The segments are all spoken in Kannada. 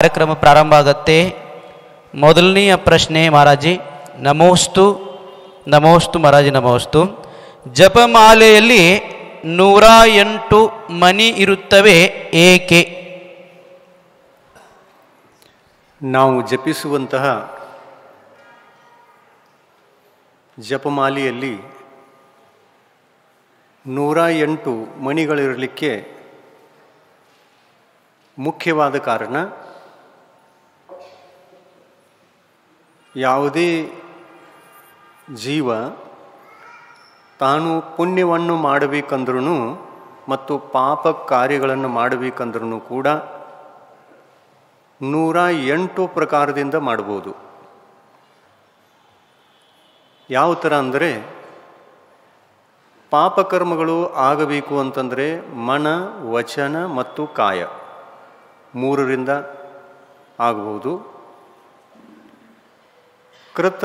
ಕಾರ್ಯಕ್ರಮ ಪ್ರಾರಂಭ ಆಗುತ್ತೆ. ಮೊದಲನೆಯ ಪ್ರಶ್ನೆ ಮಹಾರಾಜಿ. ನಮೋಸ್ತು ನಮೋಸ್ತು ಮಹಾರಾಜಿ ನಮೋಸ್ತು. ಜಪಮಾಲೆಯಲ್ಲಿ 108 ಮಣಿ ಇರುತ್ತವೆ ಏಕೆ? ನಾವು ಜಪಿಸುವಂತಹ ಜಪಮಾಲೆಯಲ್ಲಿ 108 ಮಣಿಗಳಿರಲಿಕ್ಕೆ ಮುಖ್ಯವಾದ ಕಾರಣ, ಯಾವುದೇ ಜೀವ ತಾನು ಪುಣ್ಯವನ್ನು ಮಾಡಬೇಕಂದ್ರೂ ಮತ್ತು ಪಾಪ ಕಾರ್ಯಗಳನ್ನು ಮಾಡಬೇಕಂದ್ರೂ ಕೂಡ 108 ಪ್ರಕಾರದಿಂದ ಮಾಡ್ಬೋದು. ಯಾವ ಥರ ಅಂದರೆ, ಪಾಪಕರ್ಮಗಳು ಆಗಬೇಕು ಅಂತಂದರೆ ಮನ, ವಚನ ಮತ್ತು ಕಾಯ 3ರಿಂದ ಆಗಬಹುದು. ಕೃತ,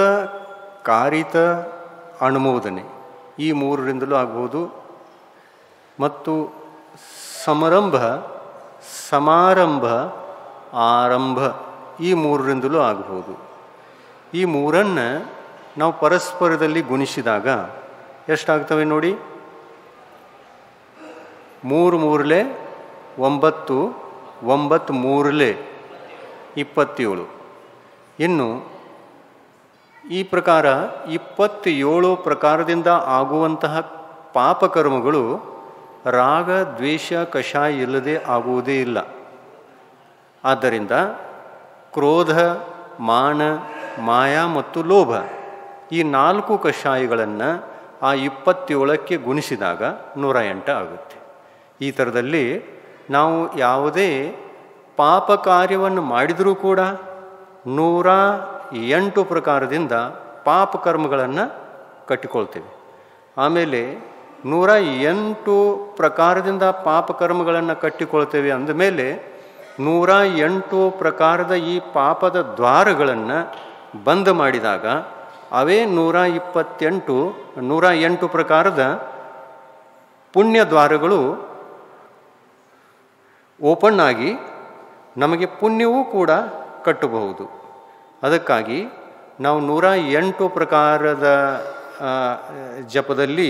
ಕಾರಿತ, ಅನುಮೋದನೆ ಈ 3ರಿಂದಲೂ ಆಗ್ಬೋದು. ಮತ್ತು ಸಮಾರಂಭ, ಸಮಾರಂಭ, ಆರಂಭ ಈ 3ರಿಂದಲೂ ಆಗಬಹುದು. ಈ 3ನ್ನು ನಾವು ಪರಸ್ಪರದಲ್ಲಿ ಗುಣಿಸಿದಾಗ ಎಷ್ಟಾಗ್ತವೆ ನೋಡಿ. 3 3 9, 9 3 27. ಇನ್ನು ಈ ಪ್ರಕಾರ 27 ಪ್ರಕಾರದಿಂದ ಆಗುವಂತಹ ಪಾಪಕರ್ಮಗಳು ರಾಗ, ದ್ವೇಷ, ಕಷಾಯ ಇಲ್ಲದೆ ಆಗುವುದೇ ಇಲ್ಲ. ಆದ್ದರಿಂದ ಕ್ರೋಧ, ಮಾನ, ಮಾಯ ಮತ್ತು ಲೋಭ ಈ 4 ಕಷಾಯಗಳನ್ನು ಆ 27ಕ್ಕೆ ಗುಣಿಸಿದಾಗ 108 ಆಗುತ್ತೆ. ಈ ಥರದಲ್ಲಿ ನಾವು ಯಾವುದೇ ಪಾಪ ಕಾರ್ಯವನ್ನು ಮಾಡಿದರೂ ಕೂಡ 108 ಪ್ರಕಾರದಿಂದ ಪಾಪಕರ್ಮಗಳನ್ನು ಕಟ್ಟಿಕೊಳ್ತೇವೆ. ಆಮೇಲೆ 108 ಪ್ರಕಾರದಿಂದ ಪಾಪಕರ್ಮಗಳನ್ನು ಕಟ್ಟಿಕೊಳ್ತೇವೆ ಅಂದಮೇಲೆ 108 ಪ್ರಕಾರದ ಈ ಪಾಪದ ದ್ವಾರಗಳನ್ನು ಬಂದ್ ಮಾಡಿದಾಗ ಅವೇ 108 ಪ್ರಕಾರದ ಪುಣ್ಯ ದ್ವಾರಗಳು ಓಪನ್ ಆಗಿ ನಮಗೆ ಪುಣ್ಯವೂ ಕೂಡ ಕಟ್ಟಬಹುದು. ಅದಕ್ಕಾಗಿ ನಾವು 108 ಪ್ರಕಾರದ ಜಪದಲ್ಲಿ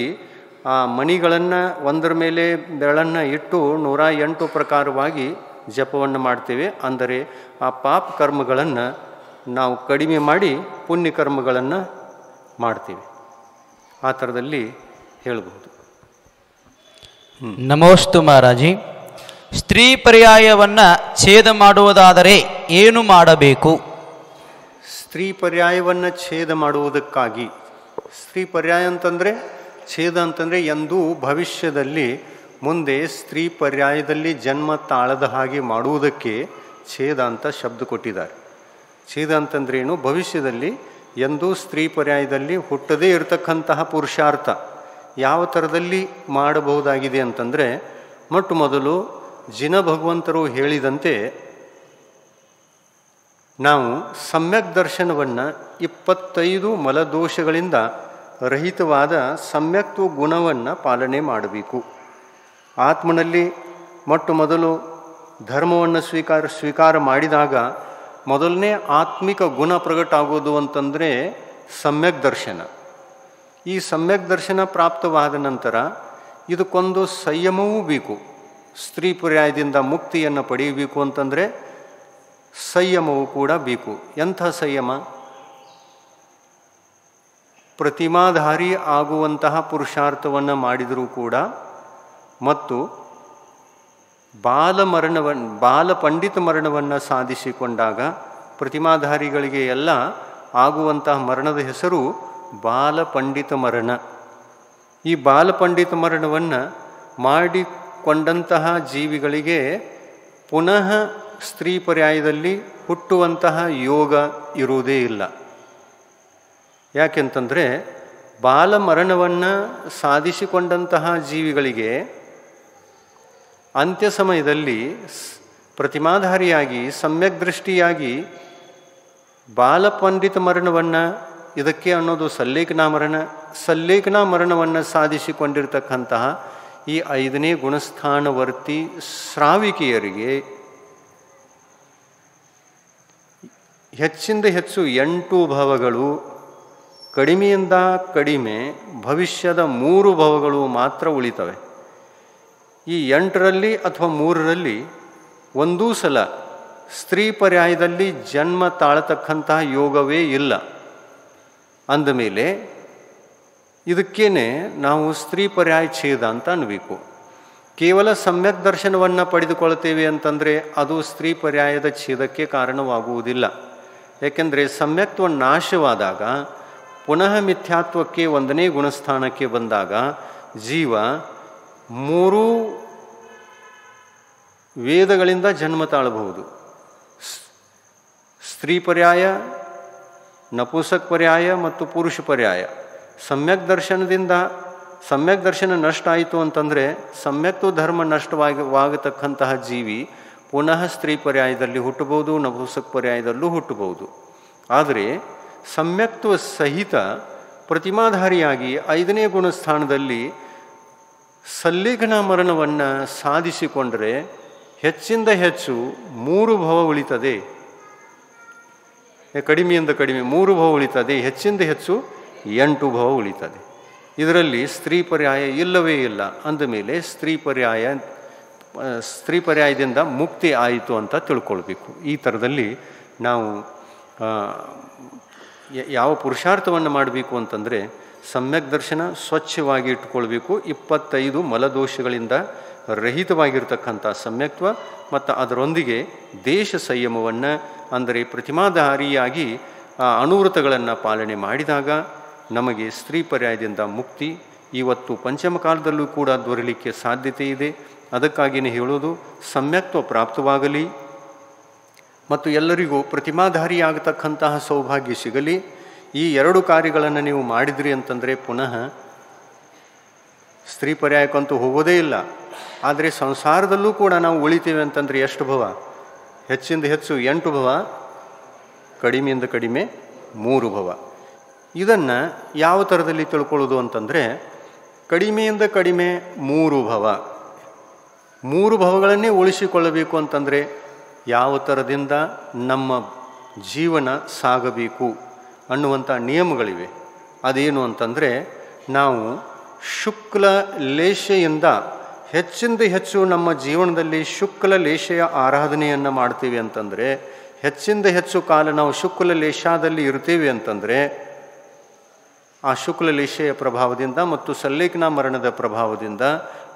ಆ ಮಣಿಗಳನ್ನು ಒಂದರ ಮೇಲೆ ಬೆರಳನ್ನು ಇಟ್ಟು 108 ಪ್ರಕಾರವಾಗಿ ಜಪವನ್ನು ಮಾಡ್ತೇವೆ. ಅಂದರೆ ಆ ಪಾಪ ಕರ್ಮಗಳನ್ನು ನಾವು ಕಡಿಮೆ ಮಾಡಿ ಪುಣ್ಯ ಕರ್ಮಗಳನ್ನು ಮಾಡ್ತೀವಿ. ಆ ಥರದಲ್ಲಿ ಹೇಳ್ಬೋದು. ನಮೋಸ್ತು ಮಹಾರಾಜಿ. ಸ್ತ್ರೀ ಪರ್ಯಾಯವನ್ನು ಛೇದ ಮಾಡುವುದಾದರೆ ಏನು ಮಾಡಬೇಕು? ಸ್ತ್ರೀ ಪರ್ಯಾಯವನ್ನು ಛೇದ ಮಾಡುವುದಕ್ಕಾಗಿ, ಸ್ತ್ರೀ ಪರ್ಯಾಯ ಅಂತಂದರೆ ಛೇದ ಅಂತಂದರೆ ಎಂದೂ ಭವಿಷ್ಯದಲ್ಲಿ ಮುಂದೆ ಸ್ತ್ರೀ ಪರ್ಯಾಯದಲ್ಲಿ ಜನ್ಮ ತಾಳದ ಹಾಗೆ ಮಾಡುವುದಕ್ಕೆ ಛೇದ ಅಂತ ಶಬ್ದ ಕೊಟ್ಟಿದ್ದಾರೆ. ಛೇದ ಅಂತಂದ್ರೇನು? ಭವಿಷ್ಯದಲ್ಲಿ ಎಂದೂ ಸ್ತ್ರೀ ಪರ್ಯಾಯದಲ್ಲಿ ಹುಟ್ಟದೇ ಇರತಕ್ಕಂತಹ ಪುರುಷಾರ್ಥ ಯಾವ ಥರದಲ್ಲಿ ಮಾಡಬಹುದಾಗಿದೆ ಅಂತಂದರೆ, ಮೊಟ್ಟ ಮೊದಲು ಜಿನ ಭಗವಂತರು ಹೇಳಿದಂತೆ ನಾವು ಸಮ್ಯಕ್ ದರ್ಶನವನ್ನು 25 ಮಲದೋಷಗಳಿಂದ ರಹಿತವಾದ ಸಮ್ಯಕ್ತ್ವ ಗುಣವನ್ನು ಪಾಲನೆ ಮಾಡಬೇಕು. ಆತ್ಮನಲ್ಲಿ ಮೊಟ್ಟ ಮೊದಲು ಧರ್ಮವನ್ನು ಸ್ವೀಕಾರ ಮಾಡಿದಾಗ ಮೊದಲನೇ ಆತ್ಮಿಕ ಗುಣ ಪ್ರಗಟ ಆಗೋದು ಅಂತಂದರೆ ಸಮ್ಯಕ್ ದರ್ಶನ. ಈ ಸಮ್ಯಕ್ ದರ್ಶನ ಪ್ರಾಪ್ತವಾದ ನಂತರ ಇದಕ್ಕೊಂದು ಸಂಯಮವೂ ಬೇಕು. ಸ್ತ್ರೀ ಪರ್ಯಾಯದಿಂದ ಮುಕ್ತಿಯನ್ನು ಪಡೆಯಬೇಕು ಅಂತಂದರೆ ಸಂಯಮವೂ ಕೂಡ ಬೇಕು. ಎಂಥ ಸಂಯಮ? ಪ್ರತಿಮಾಧಾರಿ ಆಗುವಂತಹ ಪುರುಷಾರ್ಥವನ್ನು ಮಾಡಿದರೂ ಕೂಡ ಮತ್ತು ಬಾಲ ಪಂಡಿತ ಮರಣವನ್ನು ಸಾಧಿಸಿಕೊಂಡಾಗ, ಪ್ರತಿಮಾಧಾರಿಗಳಿಗೆ ಎಲ್ಲ ಆಗುವಂತಹ ಮರಣದ ಹೆಸರು ಬಾಲ ಪಂಡಿತ ಮರಣ. ಈ ಬಾಲ ಪಂಡಿತ ಮರಣವನ್ನು ಮಾಡಿಕೊಂಡಂತಹ ಜೀವಿಗಳಿಗೆ ಪುನಃ ಸ್ತ್ರೀ ಪರ್ಯಾಯದಲ್ಲಿ ಹುಟ್ಟುವಂತಹ ಯೋಗ ಇರುವುದೇ ಇಲ್ಲ. ಯಾಕೆಂತಂದರೆ ಬಾಲ ಮರಣವನ್ನು ಸಾಧಿಸಿಕೊಂಡಂತಹ ಜೀವಿಗಳಿಗೆ ಅಂತ್ಯ ಸಮಯದಲ್ಲಿ ಪ್ರತಿಮಾಧಾರಿಯಾಗಿ ಸಮ್ಯಕ್ ದೃಷ್ಟಿಯಾಗಿ ಬಾಲಪಂಡಿತ ಮರಣವನ್ನು, ಇದಕ್ಕೆ ಅನ್ನೋದು ಸಲ್ಲೇಖನಾ ಮರಣವನ್ನು ಸಾಧಿಸಿಕೊಂಡಿರ್ತಕ್ಕಂತಹ ಈ 5ನೇ ಗುಣಸ್ಥಾನವರ್ತಿ ಶ್ರಾವಿಕೆಯರಿಗೆ ಹೆಚ್ಚಿಂದ ಹೆಚ್ಚು 8 ಭವಗಳು, ಕಡಿಮೆಯಿಂದ ಕಡಿಮೆ ಭವಿಷ್ಯದ 3 ಭವಗಳು ಮಾತ್ರ ಉಳಿತವೆ. ಈ 8ರಲ್ಲಿ ಅಥವಾ 3ರಲ್ಲಿ ಒಂದೂ ಸಲ ಸ್ತ್ರೀ ಪರ್ಯಾಯದಲ್ಲಿ ಜನ್ಮ ತಾಳತಕ್ಕಂತಹ ಯೋಗವೇ ಇಲ್ಲ. ಅಂದಮೇಲೆ ಇದಕ್ಕೇನೆ ನಾವು ಸ್ತ್ರೀ ಪರ್ಯಾಯ ಛೇದ ಅಂತ ಅನ್ನಬೇಕು. ಕೇವಲ ಸಮ್ಯಕ್ ದರ್ಶನವನ್ನು ಪಡೆದುಕೊಳ್ತೇವೆ ಅಂತಂದರೆ ಅದು ಸ್ತ್ರೀ ಪರ್ಯಾಯದ ಛೇದಕ್ಕೆ ಕಾರಣವಾಗುವುದಿಲ್ಲ. ಏಕೆಂದರೆ ಸಮ್ಯಕ್ತ್ವ ನಾಶವಾದಾಗ ಪುನಃ ಮಿಥ್ಯಾತ್ವಕ್ಕೆ 1ನೇ ಗುಣಸ್ಥಾನಕ್ಕೆ ಬಂದಾಗ ಜೀವ 3 ವೇದಗಳಿಂದ ಜನ್ಮ ತಾಳಬಹುದು. ಸ್ತ್ರೀ ಪರ್ಯಾಯ, ನಪುಂಸಕ್ ಪರ್ಯಾಯ ಮತ್ತು ಪುರುಷ ಪರ್ಯಾಯ. ಸಮ್ಯಕ್ ದರ್ಶನ ನಷ್ಟ ಆಯಿತು ಅಂತಂದರೆ ಸಮ್ಯಕ್ತ್ವ ಧರ್ಮ ನಷ್ಟವಾಗತಕ್ಕಂತಹ ಜೀವಿ ಪುನಃ ಸ್ತ್ರೀ ಪರ್ಯಾಯದಲ್ಲಿ ಹುಟ್ಟಬಹುದು, ನಪುಂಸಕ್ ಪರ್ಯಾಯದಲ್ಲೂ ಹುಟ್ಟಬಹುದು. ಆದರೆ ಸಮ್ಯಕ್ತ್ವ ಸಹಿತ ಪ್ರತಿಮಾಧಾರಿಯಾಗಿ 5ನೇ ಗುಣಸ್ಥಾನದಲ್ಲಿ ಸಲ್ಲಿಘನ ಮರಣವನ್ನು ಸಾಧಿಸಿಕೊಂಡರೆ ಹೆಚ್ಚಿಂದ ಹೆಚ್ಚು 3 ಭವ ಉಳಿತದೆ. ಕಡಿಮೆಯಿಂದ ಕಡಿಮೆ 3 ಭವ ಉಳಿತದೆ, ಹೆಚ್ಚಿಂದ ಹೆಚ್ಚು 8 ಭವ ಉಳಿತದೆ. ಇದರಲ್ಲಿ ಸ್ತ್ರೀ ಪರ್ಯಾಯ ಇಲ್ಲವೇ ಇಲ್ಲ. ಅಂದಮೇಲೆ ಸ್ತ್ರೀ ಪರ್ಯಾಯದಿಂದ ಮುಕ್ತಿ ಆಯಿತು ಅಂತ ತಿಳ್ಕೊಳ್ಬೇಕು. ಈ ಥರದಲ್ಲಿ ನಾವು ಯಾವ ಪುರುಷಾರ್ಥವನ್ನು ಮಾಡಬೇಕು ಅಂತಂದರೆ ಸಮ್ಯಕ್ ದರ್ಶನ ಸ್ವಚ್ಛವಾಗಿ ಇಟ್ಕೊಳ್ಬೇಕು. 25 ಮಲದೋಷಗಳಿಂದ ರಹಿತವಾಗಿರ್ತಕ್ಕಂಥ ಸಮ್ಯಕ್ತ್ವ ಮತ್ತು ಅದರೊಂದಿಗೆ ದೇಶ ಸಂಯಮವನ್ನು, ಅಂದರೆ ಪ್ರತಿಮಾಧಾರಿಯಾಗಿ ಅನುವೃತಗಳನ್ನು ಪಾಲನೆ ಮಾಡಿದಾಗ ನಮಗೆ ಸ್ತ್ರೀ ಪರ್ಯಾಯದಿಂದ ಮುಕ್ತಿ ಇವತ್ತು ಪಂಚಮ ಕಾಲದಲ್ಲೂ ಕೂಡ ದೊರೆಯಲಿಕ್ಕೆ ಸಾಧ್ಯತೆ ಇದೆ. ಅದಕ್ಕಾಗಿಯೇ ಹೇಳೋದು, ಸಮ್ಯಕ್ತ್ವ ಪ್ರಾಪ್ತವಾಗಲಿ ಮತ್ತು ಎಲ್ಲರಿಗೂ ಪ್ರತಿಮಾಧಾರಿಯಾಗತಕ್ಕಂತಹ ಸೌಭಾಗ್ಯ ಸಿಗಲಿ. ಈ 2 ಕಾರ್ಯಗಳನ್ನು ನೀವು ಮಾಡಿದ್ರಿ ಅಂತಂದರೆ ಪುನಃ ಸ್ತ್ರೀ ಪರ್ಯಾಯಕ್ಕಂತೂ ಹೋಗೋದೇ ಇಲ್ಲ. ಆದರೆ ಸಂಸಾರದಲ್ಲೂ ಕೂಡ ನಾವು ಉಳಿತೇವೆ ಅಂತಂದರೆ ಎಷ್ಟು ಭವ? ಹೆಚ್ಚಿಂದ ಹೆಚ್ಚು 8 ಭವ, ಕಡಿಮೆಯಿಂದ ಕಡಿಮೆ 3 ಭವ. ಇದನ್ನು ಯಾವ ಥರದಲ್ಲಿ ತಿಳ್ಕೊಳ್ಳೋದು ಅಂತಂದರೆ ಕಡಿಮೆಯಿಂದ ಕಡಿಮೆ 3 ಭವ, 3 ಭವಗಳನ್ನೇ ಉಳಿಸಿಕೊಳ್ಳಬೇಕು ಅಂತಂದರೆ ಯಾವ ಥರದಿಂದ ನಮ್ಮ ಜೀವನ ಸಾಗಬೇಕು ಅನ್ನುವಂಥ ನಿಯಮಗಳಿವೆ. ಅದೇನು ಅಂತಂದರೆ ನಾವು ಶುಕ್ಲ ಲೇಷೆಯಿಂದ ಹೆಚ್ಚಿಂದ ಹೆಚ್ಚು ನಮ್ಮ ಜೀವನದಲ್ಲಿ ಶುಕ್ಲ ಲೇಷೆಯ ಆರಾಧನೆಯನ್ನು ಮಾಡ್ತೀವಿ ಅಂತಂದರೆ, ಹೆಚ್ಚಿಂದ ಹೆಚ್ಚು ಕಾಲ ನಾವು ಶುಕ್ಲ ಲೇಷಾದಲ್ಲಿ ಇರ್ತೀವಿ ಅಂತಂದರೆ ಆ ಶುಕ್ಲ ಲೇಷೆಯ ಪ್ರಭಾವದಿಂದ ಮತ್ತು ಸಲ್ಲೇಖನ ಮರಣದ ಪ್ರಭಾವದಿಂದ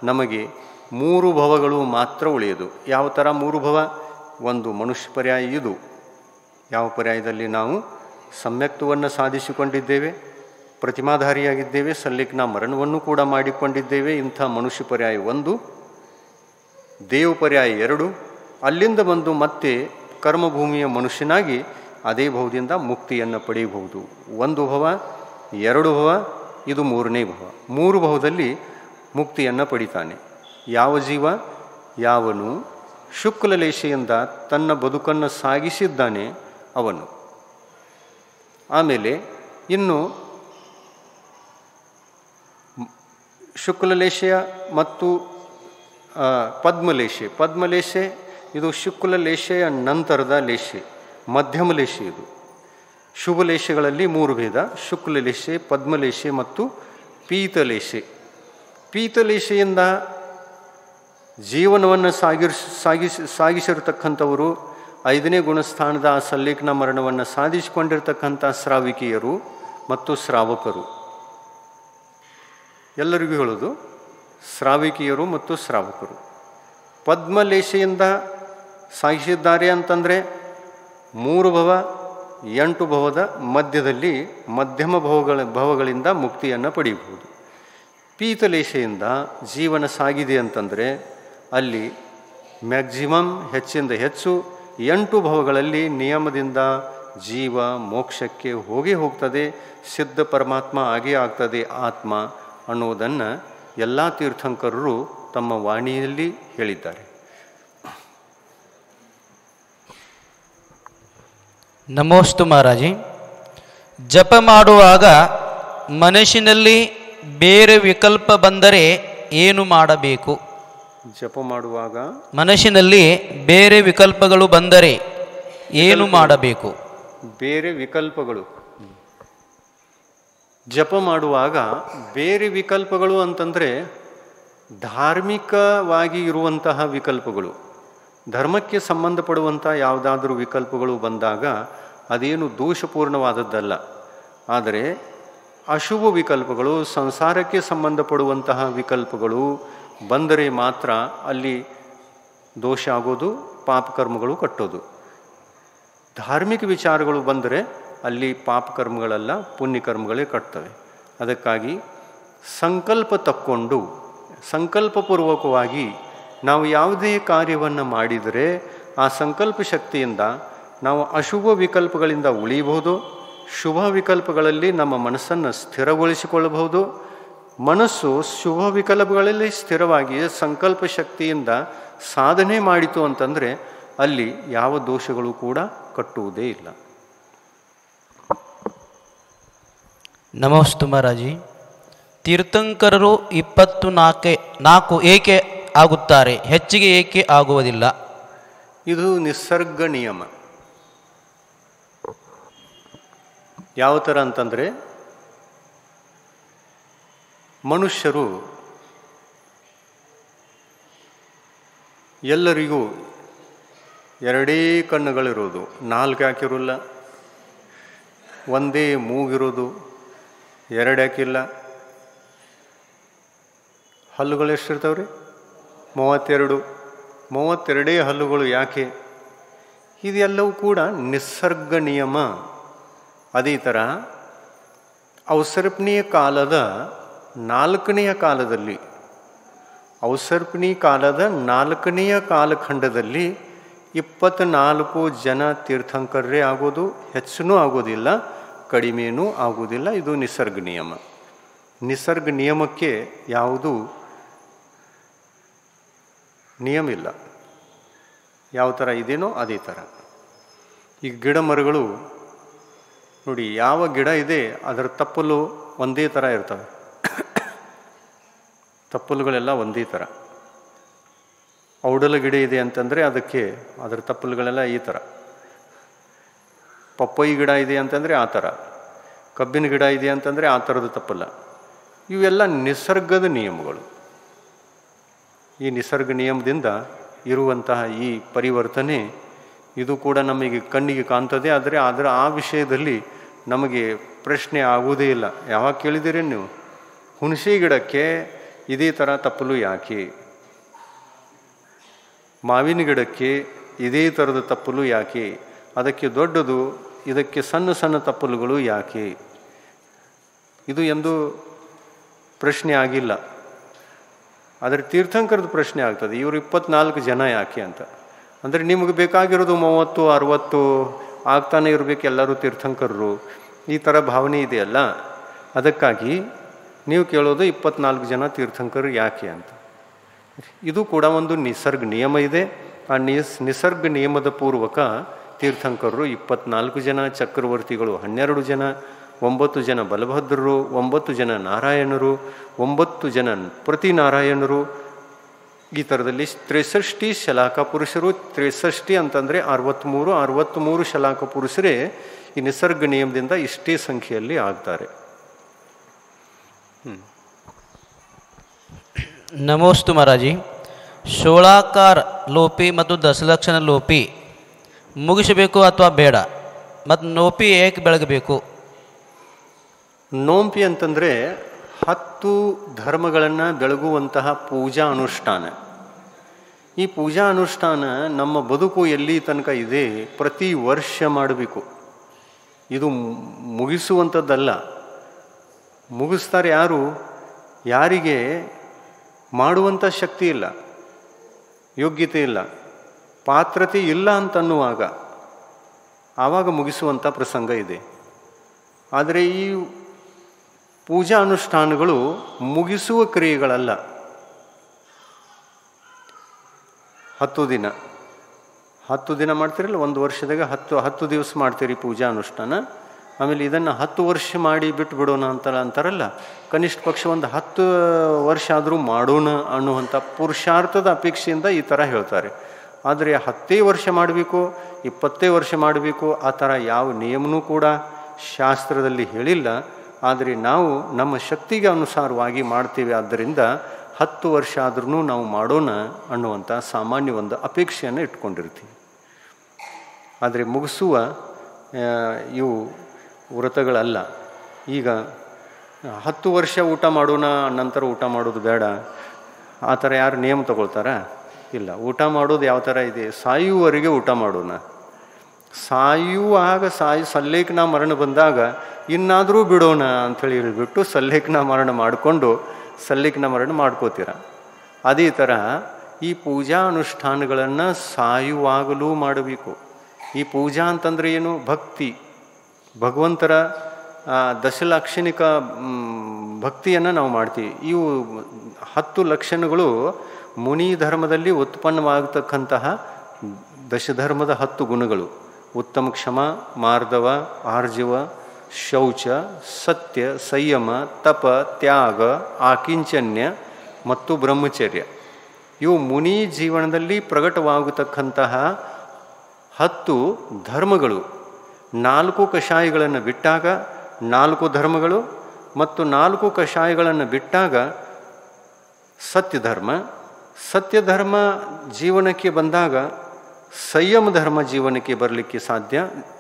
ನಮಗೆ 3 ಭವಗಳು ಮಾತ್ರ ಉಳಿಯೋದು. ಯಾವ ಥರ 3 ಭವ? ಒಂದು ಮನುಷ್ಯ ಪರ್ಯಾಯ. ಇದು ಯಾವ ಪರ್ಯಾಯದಲ್ಲಿ ನಾವು ಸಮ್ಯಕ್ತ್ವವನ್ನು ಸಾಧಿಸಿಕೊಂಡಿದ್ದೇವೆ, ಪ್ರತಿಮಾಧಾರಿಯಾಗಿದ್ದೇವೆ, ಸಲ್ಲೇಖನ ಮರಣವನ್ನು ಕೂಡ ಮಾಡಿಕೊಂಡಿದ್ದೇವೆ. ಇಂಥ ಮನುಷ್ಯ ಪರ್ಯಾಯ 1, ದೇವ ಪರ್ಯಾಯ 2. ಅಲ್ಲಿಂದ ಬಂದು ಮತ್ತೆ ಕರ್ಮಭೂಮಿಯ ಮನುಷ್ಯನಾಗಿ ಅದೇ ಭವದಿಂದ ಮುಕ್ತಿಯನ್ನು ಪಡೆಯಬಹುದು. 1 ಭವ, 2 ಭವ, ಇದು 3ನೇ ಭವ. 3 ಭವದಲ್ಲಿ ಮುಕ್ತಿಯನ್ನು ಪಡಿತಾನೆ ಯಾವ ಜೀವ? ಯಾವನು ಶುಕ್ಲ ಲೇಷೆಯಿಂದ ತನ್ನ ಬದುಕನ್ನು ಸಾಗಿಸಿದ್ದಾನೆ ಅವನು. ಆಮೇಲೆ ಇನ್ನು ಶುಕ್ಲಲೇಷೆಯ ಮತ್ತು ಪದ್ಮಲೇಷೆ ಇದು ಶುಕ್ಲಲೇಷೆಯ ನಂತರದ ಲೇಷೆ, ಮಧ್ಯಮ ಲೇಷೆ. ಇದು ಶುಭ ಲೇಷೆಗಳಲ್ಲಿ 3 ಭೇದ: ಶುಕ್ಲಲೇಷೆ, ಪದ್ಮಲೇಷೆ ಮತ್ತು ಪೀತಲೇಷೆ. ಪೀತಲೇಷೆಯಿಂದ ಜೀವನವನ್ನು ಸಾಗಿಸಿರ್ತಕ್ಕಂಥವರು 5ನೇ ಗುಣಸ್ಥಾನದ ಸಲ್ಲೇಖನ ಮರಣವನ್ನು ಸಾಧಿಸಿಕೊಂಡಿರ್ತಕ್ಕಂಥ ಶ್ರಾವಿಕಿಯರು ಮತ್ತು ಶ್ರಾವಕರು. ಎಲ್ಲರಿಗೂ ಹೇಳೋದು ಶ್ರಾವಿಕಿಯರು ಮತ್ತು ಶ್ರಾವಕರು. ಪದ್ಮಲೇಷೆಯಿಂದ ಸಾಗಿಸಿದ್ದಾರೆ ಅಂತಂದರೆ 3 ಭವ 8 ಭವದ ಮಧ್ಯದಲ್ಲಿ ಮಧ್ಯಮ ಭವಗಳಿಂದ ಮುಕ್ತಿಯನ್ನು ಪಡೆಯಬಹುದು. ಪೀತಲೇಷೆಯಿಂದ ಜೀವನ ಸಾಗಿದೆ ಅಂತಂದರೆ ಅಲ್ಲಿ ಮ್ಯಾಕ್ಸಿಮಮ್ ಹೆಚ್ಚಿಂದ ಹೆಚ್ಚು 8 ಭವಗಳಲ್ಲಿ ನಿಯಮದಿಂದ ಜೀವ ಮೋಕ್ಷಕ್ಕೆ ಹೋಗ್ತದೆ, ಸಿದ್ಧ ಪರಮಾತ್ಮ ಆಗೇ ಆಗ್ತದೆ ಆತ್ಮ ಅನ್ನೋದನ್ನು ಎಲ್ಲ ತೀರ್ಥಂಕರರು ತಮ್ಮ ವಾಣಿಯಲ್ಲಿ ಹೇಳಿದ್ದಾರೆ. ನಮೋಸ್ತು ಮಹಾರಾಜಿ. ಜಪ ಮಾಡುವಾಗ ಮನಸ್ಸಿನಲ್ಲಿ ಬೇರೆ ವಿಕಲ್ಪ ಬಂದರೆ ಏನು ಮಾಡಬೇಕು? ಜಪ ಮಾಡುವಾಗ ಮನಸ್ಸಿನಲ್ಲಿ ಬೇರೆ ವಿಕಲ್ಪಗಳು ಬಂದರೆ ಏನು ಮಾಡಬೇಕು? ಬೇರೆ ವಿಕಲ್ಪಗಳು. ಜಪ ಮಾಡುವಾಗ ಬೇರೆ ವಿಕಲ್ಪಗಳು ಅಂತಂದರೆ ಧಾರ್ಮಿಕವಾಗಿ ಇರುವಂತಹ ವಿಕಲ್ಪಗಳು. ಧರ್ಮಕ್ಕೆ ಸಂಬಂಧಪಡುವಂಥ ಯಾವುದಾದ್ರೂ ವಿಕಲ್ಪಗಳು ಬಂದಾಗ ಅದೇನು ದೋಷಪೂರ್ಣವಾದದ್ದಲ್ಲ. ಆದರೆ ಅಶುಭ ವಿಕಲ್ಪಗಳು, ಸಂಸಾರಕ್ಕೆ ಸಂಬಂಧಪಡುವಂತಹ ವಿಕಲ್ಪಗಳು ಬಂದರೆ ಮಾತ್ರ ಅಲ್ಲಿ ದೋಷ ಆಗೋದು, ಪಾಪಕರ್ಮಗಳು ಕಟ್ಟೋದು. ಧಾರ್ಮಿಕ ವಿಚಾರಗಳು ಬಂದರೆ ಅಲ್ಲಿ ಪಾಪಕರ್ಮಗಳೆಲ್ಲ ಪುಣ್ಯಕರ್ಮಗಳೇ ಕಟ್ತವೆ. ಅದಕ್ಕಾಗಿ ಸಂಕಲ್ಪ ತಕ್ಕೊಂಡು ಸಂಕಲ್ಪಪೂರ್ವಕವಾಗಿ ನಾವು ಯಾವುದೇ ಕಾರ್ಯವನ್ನು ಮಾಡಿದರೆ ಆ ಸಂಕಲ್ಪ ಶಕ್ತಿಯಿಂದ ನಾವು ಅಶುಭ ವಿಕಲ್ಪಗಳಿಂದ ಉಳಿಬಹುದು, ಶುಭ ವಿಕಲ್ಪಗಳಲ್ಲಿ ನಮ್ಮ ಮನಸ್ಸನ್ನು ಸ್ಥಿರಗೊಳಿಸಿಕೊಳ್ಳಬಹುದು. ಮನಸ್ಸು ಶುಭ ವಿಕಲ್ಪಗಳಲ್ಲಿ ಸ್ಥಿರವಾಗಿ ಸಂಕಲ್ಪ ಶಕ್ತಿಯಿಂದ ಸಾಧನೆ ಮಾಡಿತು ಅಂತಂದರೆ ಅಲ್ಲಿ ಯಾವ ದೋಷಗಳು ಕೂಡ ಕಟ್ಟುವುದೇ ಇಲ್ಲ. ನಮಸ್ತೆ ಮಹಾರಾಜಿ. ತೀರ್ಥಂಕರರು 24 ಏಕೆ ಆಗುತ್ತಾರೆ, ಹೆಚ್ಚಿಗೆ ಏಕೆ ಆಗುವುದಿಲ್ಲ? ಇದು ನಿಸರ್ಗ ನಿಯಮ. ಯಾವ ಥರ ಅಂತಂದರೆ, ಮನುಷ್ಯರು ಎಲ್ಲರಿಗೂ ಎರಡೇ ಕಣ್ಣುಗಳಿರೋದು, 4 ಯಾಕಿರೋಲ್ಲ, ಒಂದೇ ಮೂಗಿರೋದು, 2 ಯಾಕಿಲ್ಲ, ಹಲ್ಲುಗಳು ಎಷ್ಟಿರ್ತಾವ್ರಿ? 32 ಹಲ್ಲುಗಳು ಯಾಕೆ? ಇದೆಲ್ಲವೂ ಕೂಡ ನಿಸರ್ಗ ನಿಯಮ. ಅದೇ ಥರ ಔಸರ್ಪಣೀಯ ಕಾಲದ 4ನೆಯ ಕಾಲದಲ್ಲಿ, ಔಸರ್ಪಣಿ ಕಾಲದ 4ನೆಯ ಕಾಲಖಂಡದಲ್ಲಿ 24 ಜನ ತೀರ್ಥಂಕರರೇ ಆಗೋದು, ಹೆಚ್ಚೂ ಆಗೋದಿಲ್ಲ, ಕಡಿಮೆನೂ ಆಗೋದಿಲ್ಲ. ಇದು ನಿಸರ್ಗ ನಿಯಮ. ನಿಸರ್ಗ ನಿಯಮಕ್ಕೆ ಯಾವುದು ನಿಯಮ ಇಲ್ಲ. ಯಾವ ಥರ ಇದೇನೋ ಅದೇ ಥರ. ಈ ಗಿಡ ಮರಗಳು ನೋಡಿ, ಯಾವ ಗಿಡ ಇದೆ ಅದರ ತಪ್ಪಲು ಒಂದೇ ಥರ ಇರ್ತವೆ. ತಪ್ಪಲುಗಳೆಲ್ಲ ಒಂದೇ ಥರ. ಔಡಲ ಗಿಡ ಇದೆ ಅಂತಂದರೆ ಅದಕ್ಕೆ ಅದರ ತಪ್ಪಲುಗಳೆಲ್ಲ ಈ ಥರ. ಪಪ್ಪಾಯಿ ಗಿಡ ಇದೆ ಅಂತಂದರೆ ಆ ಥರ. ಕಬ್ಬಿನ ಗಿಡ ಇದೆ ಅಂತಂದರೆ ಆ ಥರದ ತಪ್ಪಲ್ಲ. ಇವೆಲ್ಲ ನಿಸರ್ಗದ ನಿಯಮಗಳು. ಈ ನಿಸರ್ಗ ನಿಯಮದಿಂದ ಇರುವಂತಹ ಈ ಪರಿವರ್ತನೆ ಇದು ಕೂಡ ನಮಗೆ ಕಣ್ಣಿಗೆ ಕಾಣ್ತದೆ. ಆದರೆ ಆ ವಿಷಯದಲ್ಲಿ ನಮಗೆ ಪ್ರಶ್ನೆ ಆಗುವುದೇ ಇಲ್ಲ. ಯಾವಾಗ ಕೇಳಿದ್ದೀರಿ ನೀವು? ಹುಣಸೆ ಗಿಡಕ್ಕೆ ಇದೇ ಥರ ತಪ್ಪಲು ಯಾಕೆ? ಮಾವಿನ ಗಿಡಕ್ಕೆ ಇದೇ ಥರದ ತಪ್ಪಲು ಯಾಕೆ? ಅದಕ್ಕೆ ದೊಡ್ಡದು, ಇದಕ್ಕೆ ಸಣ್ಣ ಸಣ್ಣ ತಪ್ಪಲುಗಳು ಯಾಕೆ? ಇದು ಎಂದು ಪ್ರಶ್ನೆ ಆಗಿಲ್ಲ. ಆದರೆ ತೀರ್ಥಂಕರದ ಪ್ರಶ್ನೆ ಆಗ್ತದೆ, ಇವರು 24 ಜನ ಯಾಕೆ ಅಂತ. ಅಂದರೆ ನಿಮಗೆ ಬೇಕಾಗಿರೋದು 30, 60 ಆಗ್ತಾನೆ ಇರಬೇಕು ಎಲ್ಲರೂ ತೀರ್ಥಂಕರರು, ಈ ಥರ ಭಾವನೆ ಇದೆಯಲ್ಲ. ಅದಕ್ಕಾಗಿ ನೀವು ಕೇಳೋದು 24 ಜನ ತೀರ್ಥಂಕರು ಯಾಕೆ ಅಂತ. ಇದು ಕೂಡ ಒಂದು ನಿಸರ್ಗ ನಿಯಮ ಇದೆ. ಆ ನಿಸರ್ಗ ನಿಯಮದ ಪೂರ್ವಕ ತೀರ್ಥಂಕರರು 24 ಜನ, ಚಕ್ರವರ್ತಿಗಳು 12 ಜನ, 9 ಜನ ಬಲಭದ್ರರು, 9 ಜನ ನಾರಾಯಣರು, 9 ಜನ ಪ್ರತಿನಾರಾಯಣರು. ಈ ಥರದಲ್ಲಿ 63 ಶಲಾಕ ಪುರುಷರು. 63 ಅಂತಂದರೆ 63 ಶಲಾಕ ಪುರುಷರೇ ಈ ನಿಸರ್ಗ ನಿಯಮದಿಂದ ಇಷ್ಟೇ ಸಂಖ್ಯೆಯಲ್ಲಿ ಆಗ್ತಾರೆ. ನಮೋಸ್ತು ಮಹಾರಾಜಿ. ಷೋಳಾಕಾರ ಲೋಪಿ ಮತ್ತು ದಶಲಕ್ಷಣ ಲೋಪಿ ಮುಗಿಸಬೇಕು ಅಥವಾ ಬೇಡ? ಮತ್ತು ನೋಪಿ ಏಕೆ ಬೆಳಗಬೇಕು? ನೋಂಪಿ ಅಂತಂದರೆ 10 ಧರ್ಮಗಳನ್ನು ಬೆಳಗುವಂತಹ ಪೂಜಾ ಅನುಷ್ಠಾನ. ಈ ಪೂಜಾ ಅನುಷ್ಠಾನ ನಮ್ಮ ಬದುಕು ಎಲ್ಲಿ ತನಕ ಇದೆ ಪ್ರತಿ ವರ್ಷ ಮಾಡಬೇಕು. ಇದು ಮುಗಿಸುವಂಥದ್ದಲ್ಲ. ಮುಗಿಸ್ತಾರೆ ಯಾರು? ಯಾರಿಗೆ ಮಾಡುವಂಥ ಶಕ್ತಿ ಇಲ್ಲ, ಯೋಗ್ಯತೆ ಇಲ್ಲ, ಪಾತ್ರತೆ ಇಲ್ಲ ಅಂತನ್ನುವಾಗ ಆವಾಗ ಮುಗಿಸುವಂಥ ಪ್ರಸಂಗ ಇದೆ. ಆದರೆ ಈ ಪೂಜಾ ಅನುಷ್ಠಾನಗಳು ಮುಗಿಸುವ ಕ್ರಿಯೆಗಳಲ್ಲ. 10 ದಿನ ಮಾಡ್ತೀರಲ್ಲ, ಒಂದು ವರ್ಷದಾಗ 10 ದಿವಸ ಮಾಡ್ತೀರಿ ಪೂಜಾ ಅನುಷ್ಠಾನ. ಆಮೇಲೆ ಇದನ್ನು 10 ವರ್ಷ ಮಾಡಿ ಬಿಟ್ಟು ಬಿಡೋಣ ಅಂತಾರಲ್ಲ. ಕನಿಷ್ಠ ಪಕ್ಷ ಒಂದು 10 ವರ್ಷ ಆದರೂ ಮಾಡೋಣ ಅನ್ನುವಂಥ ಪುರುಷಾರ್ಥದ ಅಪೇಕ್ಷೆಯಿಂದ ಈ ಥರ ಹೇಳ್ತಾರೆ. ಆದರೆ 10 ವರ್ಷ ಮಾಡಬೇಕು, 20 ವರ್ಷ ಮಾಡಬೇಕು ಆ ಥರ ಯಾವ ನಿಯಮನೂ ಕೂಡ ಶಾಸ್ತ್ರದಲ್ಲಿ ಹೇಳಿಲ್ಲ. ಆದರೆ ನಾವು ನಮ್ಮ ಶಕ್ತಿಗೆ ಅನುಸಾರವಾಗಿ ಮಾಡ್ತೀವಿ. ಆದ್ದರಿಂದ 10 ವರ್ಷ ಆದ್ರೂ ನಾವು ಮಾಡೋಣ ಅನ್ನುವಂಥ ಸಾಮಾನ್ಯ ಒಂದು ಅಪೇಕ್ಷೆಯನ್ನು ಇಟ್ಕೊಂಡಿರ್ತೀವಿ. ಆದರೆ ಮುಗಿಸುವ ಇವು ವ್ರತಗಳಲ್ಲ. ಈಗ 10 ವರ್ಷ ಊಟ ಮಾಡೋಣ, ನಂತರ ಊಟ ಮಾಡೋದು ಬೇಡ, ಆ ಥರ ಯಾರು ನಿಯಮ ತಗೊಳ್ತಾರ? ಇಲ್ಲ. ಊಟ ಮಾಡೋದು ಯಾವ ಥರ ಇದೆ? ಸಾಯುವವರೆಗೆ ಊಟ ಮಾಡೋಣ. ಸಾಯುವಾಗ ಸಲ್ಲೇಖನ ಮರಣ ಬಂದಾಗ ಇನ್ನಾದರೂ ಬಿಡೋಣ ಅಂಥೇಳಿ ಹೇಳಿಬಿಟ್ಟು ಸಲ್ಲೇಖನ ಮರಣ ಮಾಡಿಕೊಂಡು ಸಲ್ಲೇಖನ ಮರಣ ಮಾಡ್ಕೋತೀರ. ಅದೇ ಥರ ಈ ಪೂಜಾ ಅನುಷ್ಠಾನಗಳನ್ನು ಸಾಯುವಾಗಲೂ ಮಾಡಬೇಕು. ಈ ಪೂಜಾ ಅಂತಂದರೆ ಏನು? ಭಕ್ತಿ, ಭಗವಂತರ ದಶಲಾಕ್ಷಣಿಕ ಭಕ್ತಿಯನ್ನು ನಾವು ಮಾಡ್ತೀವಿ. ಇವು 10 ಲಕ್ಷಣಗಳು ಮುನಿ ಧರ್ಮದಲ್ಲಿ ಉತ್ಪನ್ನವಾಗತಕ್ಕಂತಹ ದಶಧರ್ಮದ 10 ಗುಣಗಳು: ಉತ್ತಮ, ಕ್ಷಮ, ಮಾರ್ದವ, ಆರ್ಜವ, ಶೌಚ, ಸತ್ಯ, ಸಂಯಮ, ತಪ, ತ್ಯಾಗ, ಆಕಿಂಚನ್ಯ ಮತ್ತು ಬ್ರಹ್ಮಚರ್ಯ. ಇವು ಮುನಿ ಜೀವನದಲ್ಲಿ ಪ್ರಕಟವಾಗತಕ್ಕಂತಹ 10 ಧರ್ಮಗಳು. 4 ಕಷಾಯಗಳನ್ನು ಬಿಟ್ಟಾಗ 4 ಧರ್ಮಗಳು ಮತ್ತು 4 ಕಷಾಯಗಳನ್ನು ಬಿಟ್ಟಾಗ ಸತ್ಯಧರ್ಮ. ಸತ್ಯಧರ್ಮ ಜೀವನಕ್ಕೆ ಬಂದಾಗ ಸಂಯಮ ಧರ್ಮ ಜೀವನಕ್ಕೆ ಬರಲಿಕ್ಕೆ ಸಾಧ್ಯ,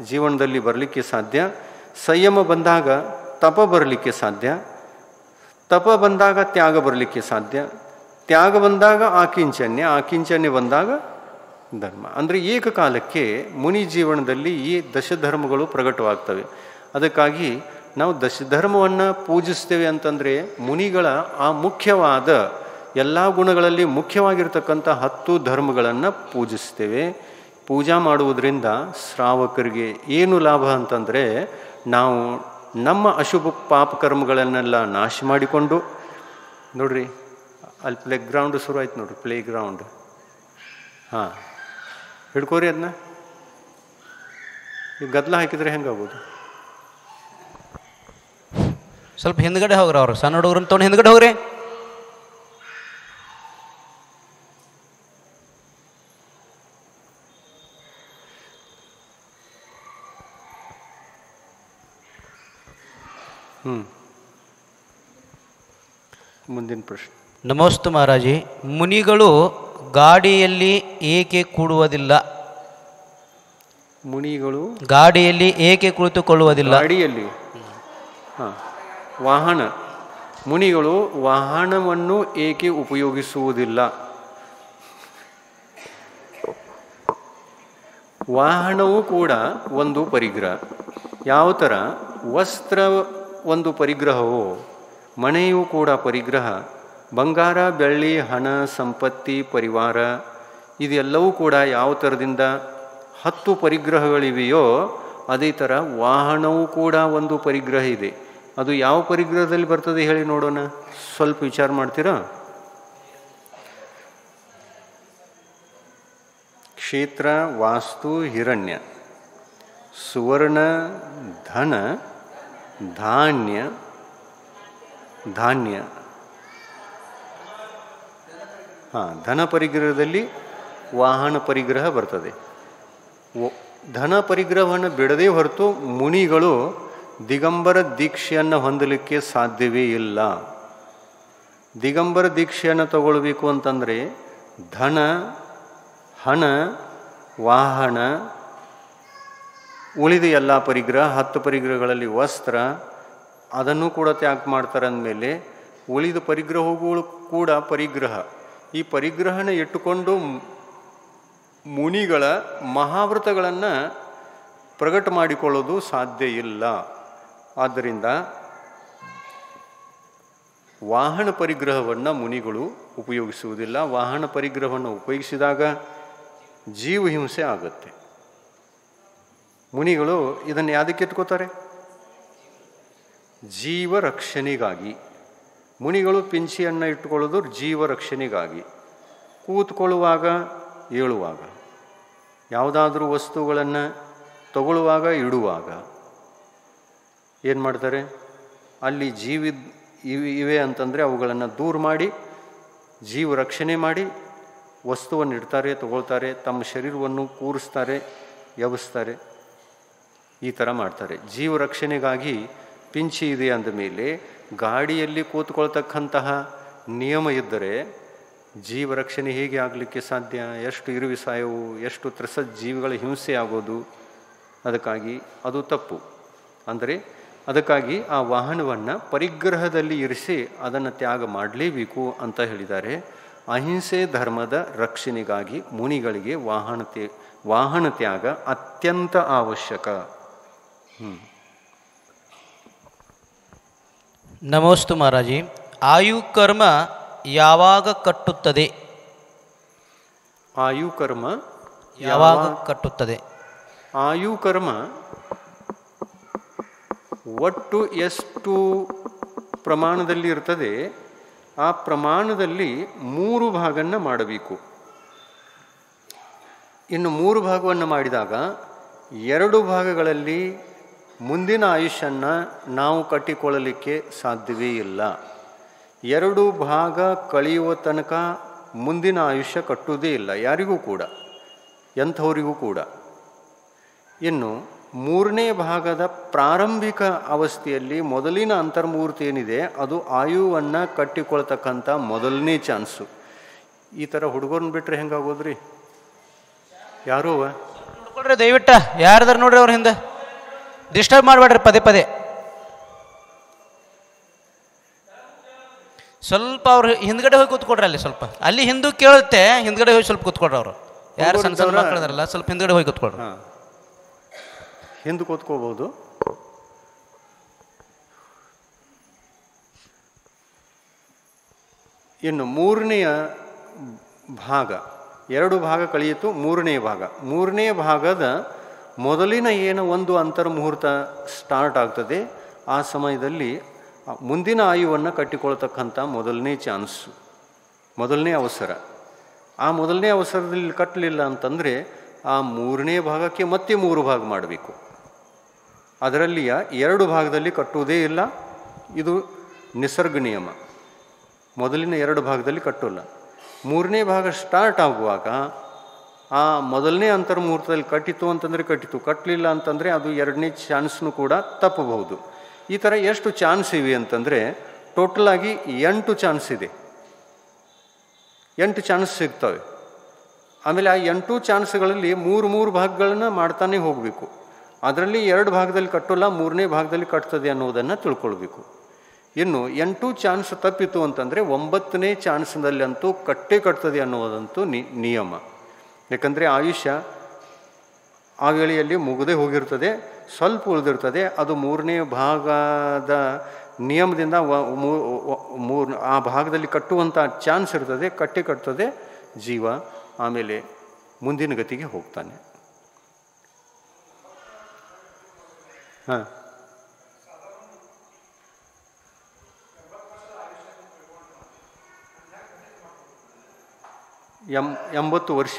ಜೀವನದಲ್ಲಿ ಬರಲಿಕ್ಕೆ ಸಾಧ್ಯ. ಸಂಯಮ ಬಂದಾಗ ತಪ ಬರಲಿಕ್ಕೆ ಸಾಧ್ಯ, ತಪ ಬಂದಾಗ ತ್ಯಾಗ ಬರಲಿಕ್ಕೆ ಸಾಧ್ಯ, ತ್ಯಾಗ ಬಂದಾಗ ಆಕಿಂಚನ್ಯ, ಆಕಿಂಚನ್ಯ ಬಂದಾಗ ಧರ್ಮ. ಅಂದರೆ ಏಕಕಾಲಕ್ಕೆ ಮುನಿ ಜೀವನದಲ್ಲಿ ಈ ದಶಧರ್ಮಗಳು ಪ್ರಕಟವಾಗ್ತವೆ. ಅದಕ್ಕಾಗಿ ನಾವು ದಶಧರ್ಮವನ್ನು ಪೂಜಿಸ್ತೇವೆ ಅಂತಂದರೆ ಮುನಿಗಳ ಆ ಮುಖ್ಯವಾದ ಎಲ್ಲ ಗುಣಗಳಲ್ಲಿ ಮುಖ್ಯವಾಗಿರ್ತಕ್ಕಂಥ 10 ಧರ್ಮಗಳನ್ನು ಪೂಜಿಸ್ತೇವೆ. ಪೂಜಾ ಮಾಡುವುದರಿಂದ ಶ್ರಾವಕರಿಗೆ ಏನು ಲಾಭ ಅಂತಂದರೆ, ನಾವು ನಮ್ಮ ಅಶುಭ ಪಾಪಕರ್ಮಗಳನ್ನೆಲ್ಲ ನಾಶ ಮಾಡಿಕೊಂಡು, ನೋಡ್ರಿ ಅಲ್ಲಿ ಪ್ಲೇ ಗ್ರೌಂಡ್ ಶುರು ಆಯ್ತು ನೋಡ್ರಿ, ಪ್ಲೇ ಗ್ರೌಂಡ್. ಹಾಂ, ಹಿಡ್ಕೋರಿ ಅದನ್ನ. ಈಗ ಗದ್ದಲ ಹಾಕಿದರೆ ಹೆಂಗಾಗೋದು? ಸ್ವಲ್ಪ ಹಿಂದ್ಗಡೆ ಹೋಗ್ರಿ, ಅವ್ರು ಸಣ್ಣ ಹುಡುಗರನ್ನ ತೊಗೊಂಡು ಹಿಂದ್ಗಡೆ ಹೋಗ್ರಿ. ಮುಂದಿನ ಪ್ರಶ್ನೆ. ನಮಸ್ತೆ ಮಹಾರಾಜಿ, ಮುನಿಗಳು ಗಾಡಿಯಲ್ಲಿ ಏಕೆ ಕೂಡುವುದಿಲ್ಲ? ಮುನಿಗಳು ಗಾಡಿಯಲ್ಲಿ ಏಕೆ ಕುಳಿತುಕೊಳ್ಳುವುದಿಲ್ಲ? ಗಾಡಿಯಲ್ಲಿ, ಹಾಂ, ವಾಹನ. ಮುನಿಗಳು ವಾಹನವನ್ನು ಏಕೆ ಉಪಯೋಗಿಸುವುದಿಲ್ಲ? ವಾಹನವೂ ಕೂಡ ಒಂದು ಪರಿಗ್ರಹ. ಯಾವ ಥರ ವಸ್ತ್ರ ಒಂದು ಪರಿಗ್ರಹವೋ, ಮನೆಯೂ ಕೂಡ ಪರಿಗ್ರಹ. ಬಂಗಾರ, ಬೆಳ್ಳಿ, ಹಣ, ಸಂಪತ್ತಿ, ಪರಿವಾರ ಇದೆಲ್ಲವೂ ಕೂಡ ಯಾವ ಥರದಿಂದ 10 ಪರಿಗ್ರಹಗಳಿವೆಯೋ ಅದೇ ಥರ ವಾಹನವೂ ಕೂಡ ಒಂದು ಪರಿಗ್ರಹ ಇದೆ. ಅದು ಯಾವ ಪರಿಗ್ರಹದಲ್ಲಿ ಬರ್ತದೆ ಹೇಳಿ ನೋಡೋಣ, ಸ್ವಲ್ಪ ವಿಚಾರ ಮಾಡ್ತೀರಾ? ಕ್ಷೇತ್ರ, ವಾಸ್ತು, ಹಿರಣ್ಯ, ಸುವರ್ಣ, ಧನ, ಧಾನ್ಯ, ಧಾನ್ಯ. ಹಾಂ, ಧನ ಪರಿಗ್ರಹದಲ್ಲಿ ವಾಹನ ಪರಿಗ್ರಹ ಬರ್ತದೆ. ಧನ ಪರಿಗ್ರಹವನ್ನು ಬಿಡದೇ ಹೊರತು ಮುನಿಗಳು ದಿಗಂಬರ ದೀಕ್ಷೆಯನ್ನು ಹೊಂದಲಿಕ್ಕೆ ಸಾಧ್ಯವೇ ಇಲ್ಲ. ದಿಗಂಬರ ದೀಕ್ಷೆಯನ್ನು ತಗೊಳ್ಬೇಕು ಅಂತಂದರೆ ಧನ, ಹಣ, ವಾಹನ, ಉಳಿದ ಎಲ್ಲ ಪರಿಗ್ರಹ 10 ಪರಿಗ್ರಹಗಳಲ್ಲಿ ವಸ್ತ್ರ ಅದನ್ನು ಕೂಡ ತ್ಯಾಗ ಮಾಡ್ತಾರೆ. ಅಂದಮೇಲೆ ಉಳಿದ ಪರಿಗ್ರಹಗಳು ಕೂಡ ಪರಿಗ್ರಹ. ಈ ಪರಿಗ್ರಹನ ಇಟ್ಟುಕೊಂಡು ಮುನಿಗಳ ಮಹಾವ್ರತಗಳನ್ನು ಪ್ರಕಟ ಮಾಡಿಕೊಳ್ಳೋದು ಸಾಧ್ಯ ಇಲ್ಲ. ಆದ್ದರಿಂದ ವಾಹನ ಪರಿಗ್ರಹವನ್ನು ಮುನಿಗಳು ಉಪಯೋಗಿಸುವುದಿಲ್ಲ. ವಾಹನ ಪರಿಗ್ರಹವನ್ನು ಉಪಯೋಗಿಸಿದಾಗ ಜೀವಹಿಂಸೆ ಆಗುತ್ತೆ. ಮುನಿಗಳು ಇದನ್ನು ಯಾವುದಕ್ಕೆ ಇಟ್ಕೋತಾರೆ? ಜೀವ ರಕ್ಷಣೆಗಾಗಿ. ಮುನಿಗಳು ಪಿಂಚಿಯನ್ನು ಇಟ್ಟುಕೊಳ್ಳೋದು ಜೀವ ರಕ್ಷಣೆಗಾಗಿ. ಕೂತ್ಕೊಳ್ಳುವಾಗ, ಏಳುವಾಗ, ಯಾವುದಾದ್ರೂ ವಸ್ತುಗಳನ್ನು ತಗೊಳ್ಳುವಾಗ, ಇಡುವಾಗ ಏನು ಮಾಡ್ತಾರೆ? ಅಲ್ಲಿ ಇವೆ ಅಂತಂದರೆ ಅವುಗಳನ್ನು ದೂರ ಮಾಡಿ ಜೀವ ರಕ್ಷಣೆ ಮಾಡಿ ವಸ್ತುವನ್ನು ಇಡ್ತಾರೆ, ತಗೊಳ್ತಾರೆ, ತಮ್ಮ ಶರೀರವನ್ನು ಕೂರಿಸ್ತಾರೆ, ಎಬ್ಬಿಸ್ತಾರೆ, ಈ ಥರ ಮಾಡ್ತಾರೆ. ಜೀವ ರಕ್ಷಣೆಗಾಗಿ ಪಿಂಚಿ ಇದೆ ಅಂದಮೇಲೆ ಗಾಡಿಯಲ್ಲಿ ಕೂತ್ಕೊಳ್ತಕ್ಕಂತಹ ನಿಯಮ ಇದ್ದರೆ ಜೀವ ರಕ್ಷಣೆ ಹೇಗೆ ಆಗಲಿಕ್ಕೆ ಸಾಧ್ಯ? ಎಷ್ಟು ಇರುವಿ ಸಾಯವು, ಎಷ್ಟು ತ್ರಸದ ಜೀವಿಗಳ ಹಿಂಸೆ ಆಗೋದು. ಅದಕ್ಕಾಗಿ ಅದು ತಪ್ಪು. ಅಂದರೆ ಅದಕ್ಕಾಗಿ ಆ ವಾಹನವನ್ನು ಪರಿಗ್ರಹದಲ್ಲಿ ಇರಿಸಿ ಅದನ್ನು ತ್ಯಾಗ ಮಾಡಲೇಬೇಕು ಅಂತ ಹೇಳಿದ್ದಾರೆ. ಅಹಿಂಸೆ ಧರ್ಮದ ರಕ್ಷಣೆಗಾಗಿ ಮುನಿಗಳಿಗೆ ವಾಹನ ತ್ಯಾಗ ಅತ್ಯಂತ ಅವಶ್ಯಕ. ನಮೋಸ್ತು ಮಹಾರಾಜಿ. ಆಯು ಕರ್ಮ ಯಾವಾಗ ಕಟ್ಟುತ್ತದೆ? ಆಯು ಕರ್ಮ ಯಾವಾಗ ಕಟ್ಟುತ್ತದೆ? ಆಯು ಕರ್ಮ ಒಟ್ಟು ಎಷ್ಟು ಪ್ರಮಾಣದಲ್ಲಿ ಇರ್ತದೆ, ಆ ಪ್ರಮಾಣದಲ್ಲಿ 3 ಭಾಗನ್ನ ಮಾಡಬೇಕು. ಇನ್ನು 3 ಭಾಗವನ್ನು ಮಾಡಿದಾಗ 2 ಭಾಗಗಳಲ್ಲಿ ಮುಂದಿನ ಆಯುಷ್ಯನ್ನು ನಾವು ಕಟ್ಟಿಕೊಳ್ಳಲಿಕ್ಕೆ ಸಾಧ್ಯವೇ ಇಲ್ಲ. 2 ಭಾಗ ಕಳೆಯುವ ತನಕ ಮುಂದಿನ ಆಯುಷ್ಯ ಕಟ್ಟುವುದೇ ಇಲ್ಲ, ಯಾರಿಗೂ ಕೂಡ, ಎಂಥವರಿಗೂ ಕೂಡ. ಇನ್ನು 3ನೇ ಭಾಗದ ಪ್ರಾರಂಭಿಕ ಅವಸ್ಥೆಯಲ್ಲಿ ಮೊದಲಿನ ಅಂತರ್ಮೂರ್ತಿ ಏನಿದೆ ಅದು ಆಯುವನ್ನು ಕಟ್ಟಿಕೊಳ್ತಕ್ಕಂಥ ಮೊದಲನೇ ಚಾನ್ಸು. ಈ ಥರ ಹುಡುಗರನ್ನ ಬಿಟ್ಟರೆ ಹೆಂಗಾಗೋದ್ರಿ? ಯಾರೋ ನೋಡ್ಕೊಳ್ರಿ ದಯವಿಟ್ಟ, ಯಾರ್ದಾರು ನೋಡ್ರಿ ಅವ್ರ ಹಿಂದೆ ಡಿಸ್ಟರ್ಬ್ ಮಾಡಬೇಡ್ರಿ ಪದೇ ಪದೇ. ಸ್ವಲ್ಪ ಅವ್ರು ಹಿಂದ್ಗಡೆ ಹೋಗಿ ಕೂತ್ಕೊಡ್ರಿ. ಅಲ್ಲಿ ಸ್ವಲ್ಪ ಅಲ್ಲಿ ಹಿಂದೂ ಕೇಳುತ್ತೆ, ಹಿಂದ್ಗಡೆ ಹೋಗಿ ಸ್ವಲ್ಪ ಕೂತ್ಕೊಡ್ರಿ. ಅವರು ಯಾರು ಸಣ್ಣ ಸಣ್ಣ ಮಕ್ಕಳದಾರಲ್ಲ ಸ್ವಲ್ಪ ಹಿಂದ್ಗಡೆ ಹೋಗಿ ಕೂತ್ಕೊಡ್ರಿ. ಹಿಂದೆ ಕೂತ್ಕೋಬಹುದು. ಇನ್ನು 3ನೇ ಭಾಗ, 2 ಭಾಗ ಕಳೆಯಿತು, 3ನೇ ಭಾಗ. 3ನೇ ಭಾಗದ ಮೊದಲಿನ ಏನು ಒಂದು ಅಂತರ್ಮುಹೂರ್ತ ಸ್ಟಾರ್ಟ್ ಆಗ್ತದೆ, ಆ ಸಮಯದಲ್ಲಿ ಮುಂದಿನ ಆಯುವನ್ನು ಕಟ್ಟಿಕೊಳ್ತಕ್ಕಂಥ ಮೊದಲನೇ ಚಾನ್ಸು, ಮೊದಲನೇ ಅವಸರ. ಆ ಮೊದಲನೇ ಅವಸರದಲ್ಲಿ ಕಟ್ಟಲಿಲ್ಲ ಅಂತಂದರೆ ಆ 3ನೇ ಭಾಗಕ್ಕೆ ಮತ್ತೆ 3 ಭಾಗ ಮಾಡಬೇಕು. ಅದರಲ್ಲಿಯ 2 ಭಾಗದಲ್ಲಿ ಕಟ್ಟುವುದೇ ಇಲ್ಲ. ಇದು ನಿಸರ್ಗ ನಿಯಮ. ಮೊದಲಿನ 2 ಭಾಗದಲ್ಲಿ ಕಟ್ಟೋಲ್ಲ. 3ನೇ ಭಾಗ ಸ್ಟಾರ್ಟ್ ಆಗುವಾಗ ಆ ಮೊದಲನೇ ಅಂತರ್ಮುಹೂರ್ತದಲ್ಲಿ ಕಟ್ಟಿತು ಅಂತಂದರೆ ಕಟ್ಟಿತು, ಕಟ್ಟಲಿಲ್ಲ ಅಂತಂದರೆ ಅದು 2ನೇ ಚಾನ್ಸ್ನು ಕೂಡ ತಪ್ಪಬಹುದು. ಈ ಥರ ಎಷ್ಟು ಚಾನ್ಸ್ ಇವೆ ಅಂತಂದರೆ ಟೋಟಲಾಗಿ 8 ಚಾನ್ಸ್ ಇದೆ. 8 ಚಾನ್ಸ್ ಸಿಗ್ತವೆ. ಆಮೇಲೆ ಆ 8 ಚಾನ್ಸ್ಗಳಲ್ಲಿ 3 ಭಾಗಗಳನ್ನು ಮಾಡ್ತಾನೆ ಹೋಗಬೇಕು. ಅದರಲ್ಲಿ 2 ಭಾಗದಲ್ಲಿ ಕಟ್ಟೋಲ್ಲ, 3ನೇ ಭಾಗದಲ್ಲಿ ಕಟ್ತದೆ ಅನ್ನೋದನ್ನು ತಿಳ್ಕೊಳ್ಬೇಕು. ಇನ್ನು 8 ಚಾನ್ಸ್ ತಪ್ಪಿತು ಅಂತಂದರೆ 9ನೇ ಚಾನ್ಸ್ನಲ್ಲಂತೂ ಕಟ್ಟದೆ ಅನ್ನೋದಂತೂ ನಿಯಮ. ಯಾಕಂದರೆ ಆಯುಷ್ಯ ಆ ವೇಳೆಯಲ್ಲಿ ಮುಗದೆ ಹೋಗಿರ್ತದೆ, ಸ್ವಲ್ಪ ಉಳಿದಿರ್ತದೆ. ಅದು 3ನೇ ಭಾಗದ ನಿಯಮದಿಂದ ಆ ಭಾಗದಲ್ಲಿ ಕಟ್ಟುವಂಥ ಚಾನ್ಸ್ ಇರ್ತದೆ, ಕಟ್ಟದೆ ಜೀವ ಆಮೇಲೆ ಮುಂದಿನ ಗತಿಗೆ ಹೋಗ್ತಾನೆ. ಹಾಂ, 80 ವರ್ಷ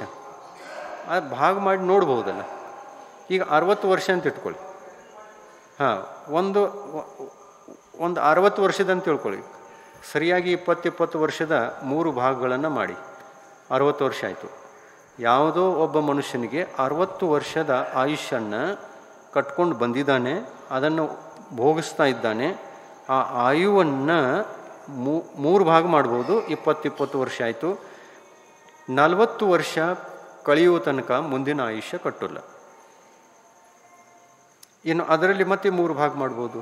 ಭಾಗ ಮಾಡಿ ನೋಡ್ಬೋದಲ್ಲ. ಈಗ 60 ವರ್ಷ ಅಂತ ಇಟ್ಕೊಳ್ಳಿ. ಹಾಂ, ಒಂದು 60 ವರ್ಷದಂತ ತಿಳ್ಕೊಳ್ಳಿ. ಸರಿಯಾಗಿ 20 ವರ್ಷದ 3 ಭಾಗಗಳನ್ನು ಮಾಡಿ 60 ವರ್ಷ ಆಯಿತು. ಯಾವುದೋ ಒಬ್ಬ ಮನುಷ್ಯನಿಗೆ 60 ವರ್ಷದ ಆಯುಷ್ಯನ್ನು ಕಟ್ಕೊಂಡು ಬಂದಿದ್ದಾನೆ, ಅದನ್ನು ಭೋಗಿಸ್ತಾ ಇದ್ದಾನೆ. ಆ ಆಯುವನ್ನು 3 ಭಾಗ ಮಾಡ್ಬೋದು. 20 ವರ್ಷ ಆಯಿತು. 40 ವರ್ಷ ಕಳೆಯುವ ತನಕ ಮುಂದಿನ ಆಯುಷ್ಯ ಕಟ್ಟಲ್ಲ. ಇನ್ನು ಅದರಲ್ಲಿ ಮತ್ತೆ 3 ಭಾಗ ಮಾಡ್ಬೋದು.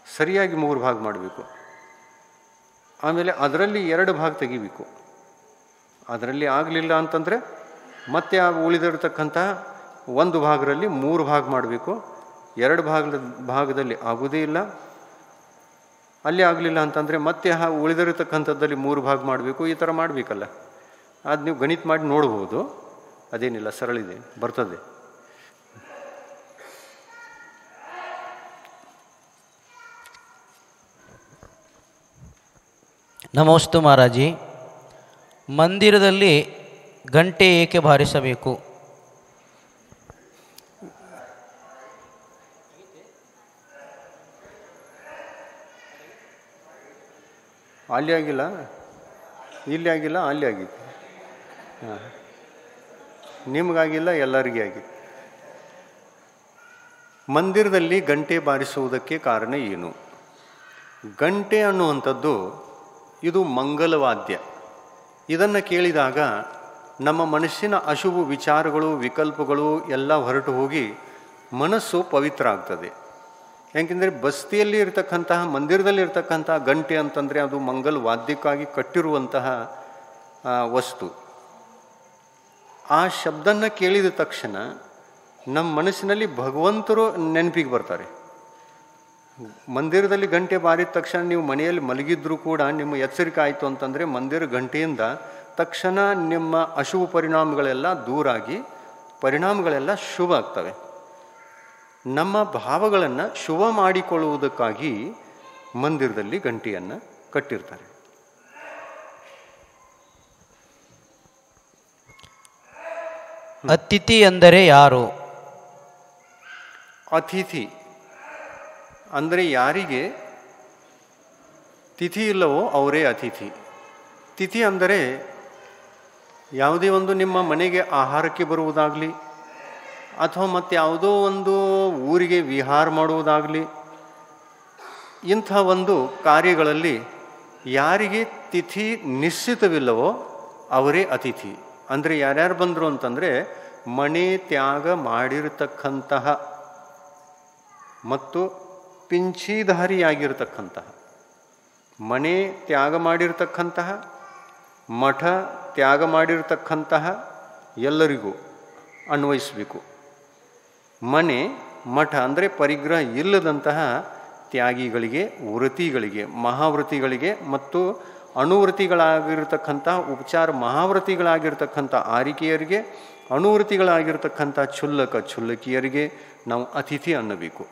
ಸರಿಯಾಗಿ 3 ಭಾಗ ಮಾಡಬೇಕು. ಆಮೇಲೆ ಅದರಲ್ಲಿ 2 ಭಾಗ ತೆಗಿಬೇಕು. ಅದರಲ್ಲಿ ಆಗಲಿಲ್ಲ ಅಂತಂದರೆ ಮತ್ತೆ ಆ ಉಳಿದಿರತಕ್ಕಂಥ 1 ಭಾಗದಲ್ಲಿ 3 ಭಾಗ ಮಾಡಬೇಕು. 2 ಭಾಗದಲ್ಲಿ ಆಗೋದೇ ಇಲ್ಲ. ಅಲ್ಲಿ ಆಗಲಿಲ್ಲ ಅಂತಂದರೆ ಮತ್ತೆ ಉಳಿದಿರತಕ್ಕಂಥದ್ದಲ್ಲಿ 3 ಭಾಗ ಮಾಡಬೇಕು. ಈ ಥರ ಮಾಡಬೇಕಲ್ಲ. ಅದು ನೀವು ಗಣಿತ ಮಾಡಿ ನೋಡ್ಬೋದು. ಅದೇನಿಲ್ಲ, ಸರಳ ಇದೆ, ಬರ್ತದೆ. ನಮೋಸ್ತು ಮಹಾರಾಜಿ. ಮಂದಿರದಲ್ಲಿ ಗಂಟೆ ಏಕೆ ಬಾರಿಸಬೇಕು? ಅಲ್ಲಿ ಆಗಿಲ್ಲ, ಇಲ್ಲಿ ಆಗಿಲ್ಲ, ಅಲ್ಲಿ ಆಗಿತ್ತು. ಹಾಂ, ನಿಮಗಾಗಿಲ್ಲ, ಎಲ್ಲರಿಗೂ ಆಗಿತ್ತು. ಮಂದಿರದಲ್ಲಿ ಗಂಟೆ ಬಾರಿಸುವುದಕ್ಕೆ ಕಾರಣ ಏನು? ಗಂಟೆ ಅನ್ನುವಂಥದ್ದು ಇದು ಮಂಗಲವಾದ್ಯ. ಇದನ್ನು ಕೇಳಿದಾಗ ನಮ್ಮ ಮನಸ್ಸಿನ ಅಶುಭ ವಿಚಾರಗಳು, ವಿಕಲ್ಪಗಳು ಎಲ್ಲ ಹೊರಟು ಹೋಗಿ ಮನಸ್ಸು ಪವಿತ್ರ ಆಗ್ತದೆ. ಯಾಕೆಂದರೆ ಬಸ್ತಿಯಲ್ಲಿ ಇರತಕ್ಕಂತಹ, ಮಂದಿರದಲ್ಲಿ ಇರತಕ್ಕಂತಹ ಗಂಟೆ ಅಂತಂದರೆ ಅದು ಮಂಗಲ ವಾದ್ಯಕ್ಕಾಗಿ ಕಟ್ಟಿರುವಂತಹ ವಸ್ತು. ಆ ಶಬ್ದನ ಕೇಳಿದ ತಕ್ಷಣ ನಮ್ಮ ಮನಸ್ಸಿನಲ್ಲಿ ಭಗವಂತರು ನೆನಪಿಗೆ ಬರ್ತಾರೆ. ಮಂದಿರದಲ್ಲಿ ಗಂಟೆ ಬಾರಿದ ತಕ್ಷಣ ನೀವು ಮನೆಯಲ್ಲಿ ಮಲಗಿದ್ರೂ ಕೂಡ ನಿಮ್ಮ ಎಚ್ಚರಿಕೆ ಆಯಿತು ಅಂತಂದರೆ ಮಂದಿರ ಗಂಟೆಯಿಂದ ತಕ್ಷಣ ನಿಮ್ಮ ಅಶುಭ ಪರಿಣಾಮಗಳೆಲ್ಲ ದೂರಾಗಿ ಪರಿಣಾಮಗಳೆಲ್ಲ ಶುಭ ಆಗ್ತವೆ. ನಮ್ಮ ಭಾವಗಳನ್ನು ಶುಭ ಮಾಡಿಕೊಳ್ಳುವುದಕ್ಕಾಗಿ ಮಂದಿರದಲ್ಲಿ ಗಂಟೆಯನ್ನು ಕಟ್ಟಿರ್ತಾರೆ. ಅತಿಥಿ ಎಂದರೆ ಯಾರು? ಅತಿಥಿ ಅಂದರೆ ಯಾರಿಗೆ ತಿಥಿ ಇಲ್ಲವೋ ಅವರೇ ಅತಿಥಿ. ತಿಥಿ ಅಂದರೆ ಯಾವುದೇ ಒಂದು ನಿಮ್ಮ ಮನೆಗೆ ಆಹಾರಕ್ಕೆ ಬರುವುದಾಗಲಿ, ಅಥವಾ ಮತ್ತು ಯಾವುದೋ ಒಂದು ಊರಿಗೆ ವಿಹಾರ ಮಾಡುವುದಾಗಲಿ, ಇಂಥ ಒಂದು ಕಾರ್ಯಗಳಲ್ಲಿ ಯಾರಿಗೆ ತಿಥಿ ನಿಶ್ಚಿತವಿಲ್ಲವೋ ಅವರೇ ಅತಿಥಿ. ಅಂದರೆ ಯಾರ್ಯಾರು ಬಂದರು ಅಂತಂದರೆ ಮನೆ ತ್ಯಾಗ ಮಾಡಿರತಕ್ಕಂತಹ ಮತ್ತು ಪಿಂಚೀಧಾರಿಯಾಗಿರ್ತಕ್ಕಂತಹ, ಮನೆ ತ್ಯಾಗ ಮಾಡಿರ್ತಕ್ಕಂತಹ, ಮಠ ತ್ಯಾಗ ಮಾಡಿರ್ತಕ್ಕಂತಹ ಎಲ್ಲರಿಗೂ ಅನ್ವಯಿಸಬೇಕು. ಮನೆ ಮಠ ಅಂದರೆ ಪರಿಗ್ರಹ ಇಲ್ಲದಂತಹ ತ್ಯಾಗಿಗಳಿಗೆ, ವೃತ್ತಿಗಳಿಗೆ, ಮಹಾವೃತ್ತಿಗಳಿಗೆ ಮತ್ತು ಅಣುವೃತ್ತಿಗಳಾಗಿರ್ತಕ್ಕಂಥ ಉಪಚಾರ ಮಹಾವೃತ್ತಿಗಳಾಗಿರ್ತಕ್ಕಂಥ ಆರಿಕೆಯರಿಗೆ, ಅಣುವೃತ್ತಿಗಳಾಗಿರ್ತಕ್ಕಂಥ ಕ್ಷುಲ್ಲಕಿಯರಿಗೆ ನಾವು ಅತಿಥಿ ಅನ್ನಬೇಕು.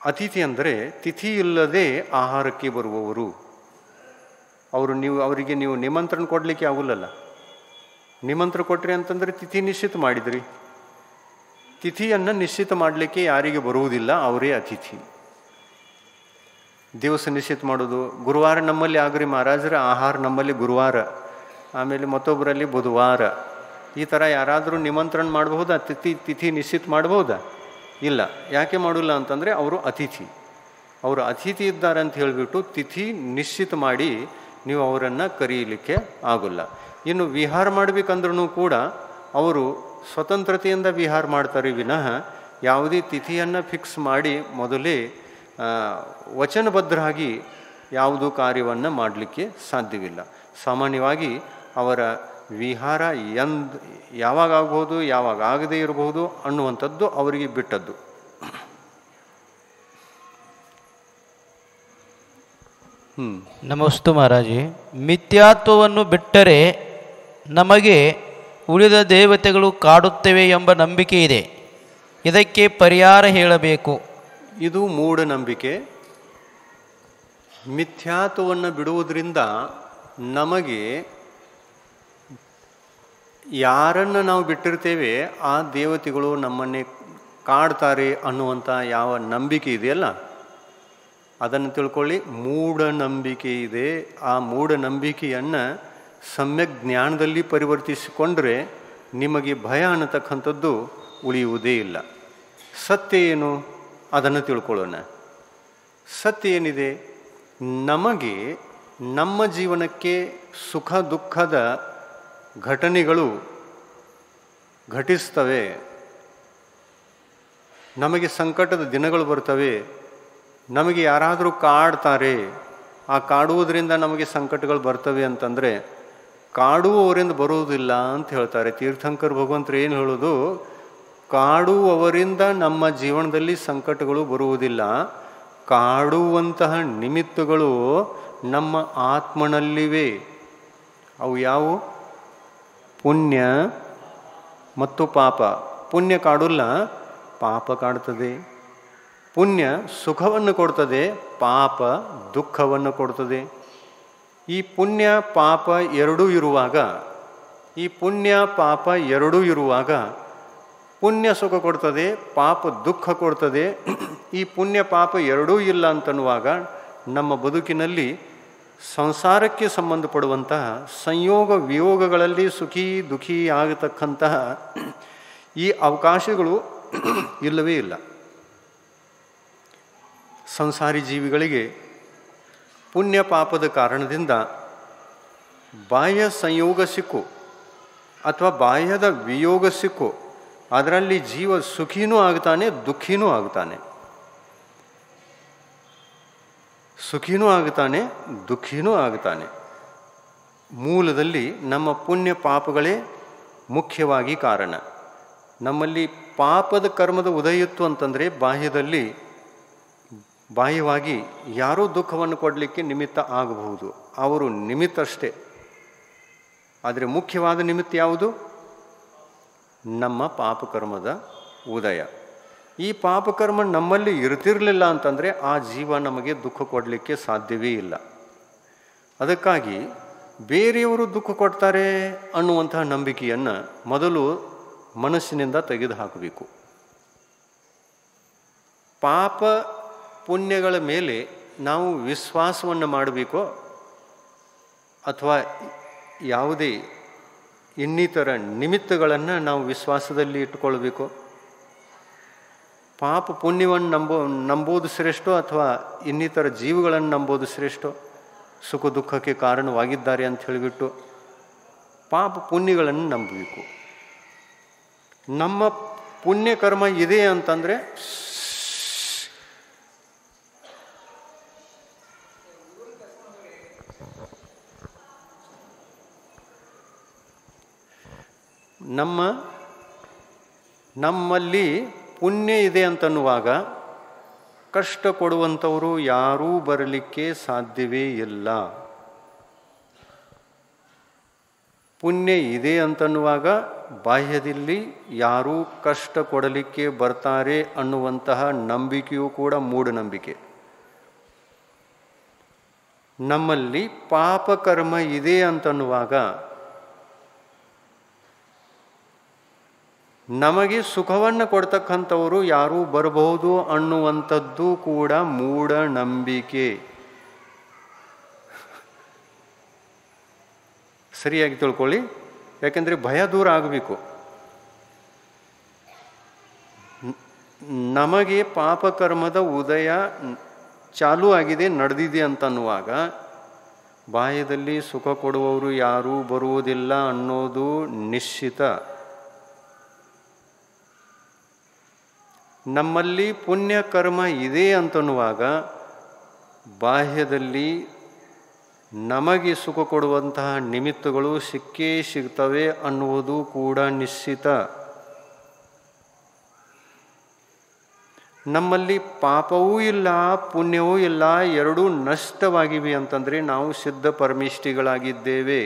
ಅತಿಥಿ ಅಂದರೆ ತಿಥಿ ಇಲ್ಲದೆ ಆಹಾರಕ್ಕೆ ಬರುವವರು. ಅವರಿಗೆ ನೀವು ನಿಮಂತ್ರಣ ಕೊಡಲಿಕ್ಕೆ ಆಗುಲ್ಲಲ್ಲ. ನಿಮಂತ್ರಣ ಕೊಟ್ರಿ ಅಂತಂದರೆ ತಿಥಿ ನಿಶ್ಚಿತ ಮಾಡಿದ್ರಿ. ತಿಥಿಯನ್ನು ನಿಶ್ಚಿತ ಮಾಡಲಿಕ್ಕೆ ಯಾರಿಗೆ ಬರುವುದಿಲ್ಲ ಅವರೇ ಅತಿಥಿ. ದಿವಸ ನಿಶ್ಚಿತ ಮಾಡೋದು, ಗುರುವಾರ ನಮ್ಮಲ್ಲಿ ಆಗ್ರಿ ಮಹಾರಾಜರ ಆಹಾರ ನಮ್ಮಲ್ಲಿ ಗುರುವಾರ, ಆಮೇಲೆ ಮತ್ತೊಬ್ಬರಲ್ಲಿ ಬುಧವಾರ, ಈ ಥರ ಯಾರಾದರೂ ನಿಮಂತ್ರಣ ಮಾಡಬಹುದಾ? ತಿಥಿ ನಿಶ್ಚಿತ ಮಾಡಬಹುದಾ? ಇಲ್ಲ. ಯಾಕೆ ಮಾಡೋಲ್ಲ ಅಂತಂದರೆ ಅವರು ಅತಿಥಿ. ಅವರು ಅತಿಥಿ ಇದ್ದಾರೆ ಅಂತ ಹೇಳಿಬಿಟ್ಟು ತಿಥಿ ನಿಶ್ಚಿತ ಮಾಡಿ ನೀವು ಅವರನ್ನು ಕರೀಲಿಕ್ಕೆ ಆಗೋಲ್ಲ. ಇನ್ನು ವಿಹಾರ ಮಾಡಬೇಕಂದ್ರೂ ಕೂಡ ಅವರು ಸ್ವತಂತ್ರತೆಯಿಂದ ವಿಹಾರ ಮಾಡ್ತಾರೆ ವಿನಃ ಯಾವುದೇ ತಿಥಿಯನ್ನು ಫಿಕ್ಸ್ ಮಾಡಿ ಮೊದಲೇ ವಚನಬದ್ಧರಾಗಿ ಯಾವುದೂ ಕಾರ್ಯವನ್ನು ಮಾಡಲಿಕ್ಕೆ ಸಾಧ್ಯವಿಲ್ಲ. ಸಾಮಾನ್ಯವಾಗಿ ಅವರ ವಿಹಾರ ಯಾವಾಗ ಆಗ್ಬೋದು, ಯಾವಾಗ ಆಗದೇ ಇರಬಹುದು ಅನ್ನುವಂಥದ್ದು ಅವರಿಗೆ ಬಿಟ್ಟದ್ದು. ನಮಸ್ತು ಮಹಾರಾಜಿ. ಮಿಥ್ಯಾತ್ವವನ್ನು ಬಿಟ್ಟರೆ ನಮಗೆ ಉಳಿದ ದೇವತೆಗಳು ಕಾಡುತ್ತವೆ ಎಂಬ ನಂಬಿಕೆ ಇದೆ. ಇದಕ್ಕೆ ಪರಿಹಾರ ಹೇಳಬೇಕು. ಇದು ಮೂಢನಂಬಿಕೆ. ಮಿಥ್ಯಾತ್ವವನ್ನು ಬಿಡುವುದರಿಂದ ನಮಗೆ ಯಾರನ್ನು ನಾವು ಬಿಟ್ಟಿರ್ತೇವೆ ಆ ದೇವತೆಗಳು ನಮ್ಮನ್ನೇ ಕಾಡ್ತಾರೆ ಅನ್ನುವಂಥ ಯಾವ ನಂಬಿಕೆ ಇದೆಯಲ್ಲ, ಅದನ್ನು ತಿಳ್ಕೊಳ್ಳಿ. ಮೂಢನಂಬಿಕೆ ಇದೆ. ಆ ಮೂಢನಂಬಿಕೆಯನ್ನು ಸಮ್ಯಕ್ ಜ್ಞಾನದಲ್ಲಿ ಪರಿವರ್ತಿಸಿಕೊಂಡ್ರೆ ನಿಮಗೆ ಭಯ ಅನ್ನತಕ್ಕಂಥದ್ದು ಉಳಿಯುವುದೇ ಇಲ್ಲ. ಸತ್ಯ ಏನು ಅದನ್ನು ತಿಳ್ಕೊಳ್ಳೋಣ. ಸತ್ಯ ಏನಿದೆ? ನಮಗೆ ನಮ್ಮ ಜೀವನಕ್ಕೆ ಸುಖ ದುಃಖದ ಘಟನೆಗಳು ಘಟಿಸ್ತವೆ. ನಮಗೆ ಸಂಕಟದ ದಿನಗಳು ಬರ್ತವೆ. ನಮಗೆ ಯಾರಾದರೂ ಕಾಡ್ತಾರೆ. ಆ ಕಾಡುವುದರಿಂದ ನಮಗೆ ಸಂಕಟಗಳು ಬರ್ತವೆ ಅಂತಂದರೆ ಕಾಡುವವರಿಂದ ಬರುವುದಿಲ್ಲ ಅಂತ ಹೇಳ್ತಾರೆ ತೀರ್ಥಂಕರ್ ಭಗವಂತರು. ಏನು ಹೇಳೋದು? ಕಾಡುವವರಿಂದ ನಮ್ಮ ಜೀವನದಲ್ಲಿ ಸಂಕಟಗಳು ಬರುವುದಿಲ್ಲ. ಕಾಡುವಂತಹ ನಿಮಿತ್ತಗಳು ನಮ್ಮ ಆತ್ಮನಲ್ಲಿವೆ. ಅವು ಯಾವುವು? ಪುಣ್ಯ ಮತ್ತು ಪಾಪ. ಪುಣ್ಯ ಕಾಡಲ್ಲ, ಪಾಪ ಕಾಡ್ತದೆ. ಪುಣ್ಯ ಸುಖವನ್ನು ಕೊಡ್ತದೆ, ಪಾಪ ದುಃಖವನ್ನು ಕೊಡ್ತದೆ. ಈ ಪುಣ್ಯ ಪಾಪ ಎರಡೂ ಇರುವಾಗ, ಈ ಪುಣ್ಯ ಪಾಪ ಎರಡೂ ಇರುವಾಗ ಪುಣ್ಯ ಸುಖ ಕೊಡ್ತದೆ, ಪಾಪ ದುಃಖ ಕೊಡ್ತದೆ. ಈ ಪುಣ್ಯ ಪಾಪ ಎರಡೂ ಇಲ್ಲ ಅಂತನ್ನುವಾಗ ನಮ್ಮ ಬದುಕಿನಲ್ಲಿ ಸಂಸಾರಕ್ಕೆ ಸಂಬಂಧಪಡುವಂತಹ ಸಂಯೋಗ ವಿಯೋಗಗಳಲ್ಲಿ ಸುಖಿ ದುಃಖಿ ಆಗತಕ್ಕಂತಹ ಈ ಅವಕಾಶಗಳು ಇಲ್ಲವೇ ಇಲ್ಲ. ಸಂಸಾರಿ ಜೀವಿಗಳಿಗೆ ಪುಣ್ಯ ಪಾಪದ ಕಾರಣದಿಂದ ಬಾಹ್ಯ ಸಂಯೋಗ ಸಿಕ್ಕು ಅಥವಾ ಬಾಹ್ಯದ ವಿಯೋಗ ಸಿಕ್ಕು, ಅದರಲ್ಲಿ ಜೀವ ಸುಖಿನೂ ಆಗ್ತಾನೆ, ದುಃಖಿನೂ ಆಗ್ತಾನೆ. ಸುಖಿನೂ ಆಗ್ತಾನೆ, ದುಃಖಿನೂ ಆಗ್ತಾನೆ. ಮೂಲದಲ್ಲಿ ನಮ್ಮ ಪುಣ್ಯ ಪಾಪಗಳೇ ಮುಖ್ಯವಾಗಿ ಕಾರಣ. ನಮ್ಮಲ್ಲಿ ಪಾಪದ ಕರ್ಮದ ಉದಯ ಇತ್ತು ಅಂತಂದರೆ ಬಾಹ್ಯವಾಗಿ ಯಾರೋ ದುಃಖವನ್ನು ಕೊಡಲಿಕ್ಕೆ ನಿಮಿತ್ತ ಆಗಬಹುದು, ಅವರು ನಿಮಿತ್ತ ಅಷ್ಟೇ. ಆದರೆ ಮುಖ್ಯವಾದ ನಿಮಿತ್ತ ಯಾವುದು? ನಮ್ಮ ಪಾಪಕರ್ಮದ ಉದಯ. ಈ ಪಾಪಕರ್ಮ ನಮ್ಮಲ್ಲಿ ಇರ್ತಿರಲಿಲ್ಲ ಅಂತಂದರೆ ಆ ಜೀವ ನಮಗೆ ದುಃಖ ಕೊಡಲಿಕ್ಕೆ ಸಾಧ್ಯವೇ ಇಲ್ಲ. ಅದಕ್ಕಾಗಿ ಬೇರೆಯವರು ದುಃಖ ಕೊಡ್ತಾರೆ ಅನ್ನುವಂತಹ ನಂಬಿಕೆಯನ್ನು ಮೊದಲು ಮನಸ್ಸಿನಿಂದ ತೆಗೆದು ಹಾಕಬೇಕು. ಪಾಪ ಪುಣ್ಯಗಳ ಮೇಲೆ ನಾವು ವಿಶ್ವಾಸವನ್ನು ಮಾಡಬೇಕೋ ಅಥವಾ ಯಾವುದೇ ಇನ್ನಿತರ ನಿಮಿತ್ತಗಳನ್ನು ನಾವು ವಿಶ್ವಾಸದಲ್ಲಿ ಇಟ್ಟುಕೊಳ್ಬೇಕು? ಪಾಪ ಪುಣ್ಯವನ್ನು ನಂಬೋದು ಶ್ರೇಷ್ಠ ಅಥವಾ ಇನ್ನಿತರ ಜೀವಗಳನ್ನು ನಂಬೋದು ಶ್ರೇಷ್ಠ? ಸುಖ ದುಃಖಕ್ಕೆ ಕಾರಣವಾಗಿದ್ದಾರೆ ಅಂತ ಹೇಳಿಬಿಟ್ಟು ಪಾಪ ಪುಣ್ಯಗಳನ್ನು ನಂಬಬೇಕು. ನಮ್ಮ ಪುಣ್ಯಕರ್ಮ ಇದೆ ಅಂತಂದರೆ ನಮ್ಮಲ್ಲಿ ಪುಣ್ಯ ಇದೆ ಅಂತನ್ನುವಾಗ ಕಷ್ಟ ಕೊಡುವಂಥವರು ಯಾರೂ ಬರಲಿಕ್ಕೆ ಸಾಧ್ಯವೇ ಇಲ್ಲ. ಪುಣ್ಯ ಇದೆ ಅಂತನ್ನುವಾಗ ಬಾಹ್ಯದಲ್ಲಿ ಯಾರೂ ಕಷ್ಟ ಕೊಡಲಿಕ್ಕೆ ಬರ್ತಾರೆ ಅನ್ನುವಂತಹ ನಂಬಿಕೆಯೂ ಕೂಡ ಮೂಢನಂಬಿಕೆ. ನಮ್ಮಲ್ಲಿ ಪಾಪಕರ್ಮ ಇದೆ ಅಂತನ್ನುವಾಗ ನಮಗೆ ಸುಖವನ್ನು ಕೊಡ್ತಕ್ಕಂಥವರು ಯಾರೂ ಬರಬಹುದು ಅನ್ನುವಂಥದ್ದು ಕೂಡ ಮೂಢನಂಬಿಕೆ. ಸರಿಯಾಗಿ ತಿಳ್ಕೊಳ್ಳಿ, ಯಾಕೆಂದರೆ ಭಯ ದೂರ ಆಗಬೇಕು. ನಮಗೆ ಪಾಪಕರ್ಮದ ಉದಯ ಚಾಲೂ ಆಗಿದೆ, ನಡೆದಿದೆ ಅಂತನ್ನುವಾಗ ಬಾಹ್ಯದಲ್ಲಿ ಸುಖ ಕೊಡುವವರು ಯಾರೂ ಬರುವುದಿಲ್ಲ ಅನ್ನೋದು ನಿಶ್ಚಿತ. ನಮ್ಮಲ್ಲಿ ಪುಣ್ಯಕರ್ಮ ಇದೆ ಅಂತನ್ನುವಾಗ ಬಾಹ್ಯದಲ್ಲಿ ನಮಗೆ ಸುಖ ಕೊಡುವಂತಹ ನಿಮಿತ್ತಗಳು ಸಿಕ್ಕೇ ಸಿಗ್ತವೆ ಅನ್ನುವುದು ಕೂಡ ನಿಶ್ಚಿತ. ನಮ್ಮಲ್ಲಿ ಪಾಪವೂ ಇಲ್ಲ ಪುಣ್ಯವೂ ಇಲ್ಲ, ಎರಡೂ ನಷ್ಟವಾಗಿವೆ ಅಂತಂದರೆ ನಾವು ಸಿದ್ಧ ಪರಮಿಷ್ಠಿಗಳಾಗಿದ್ದೇವೆ.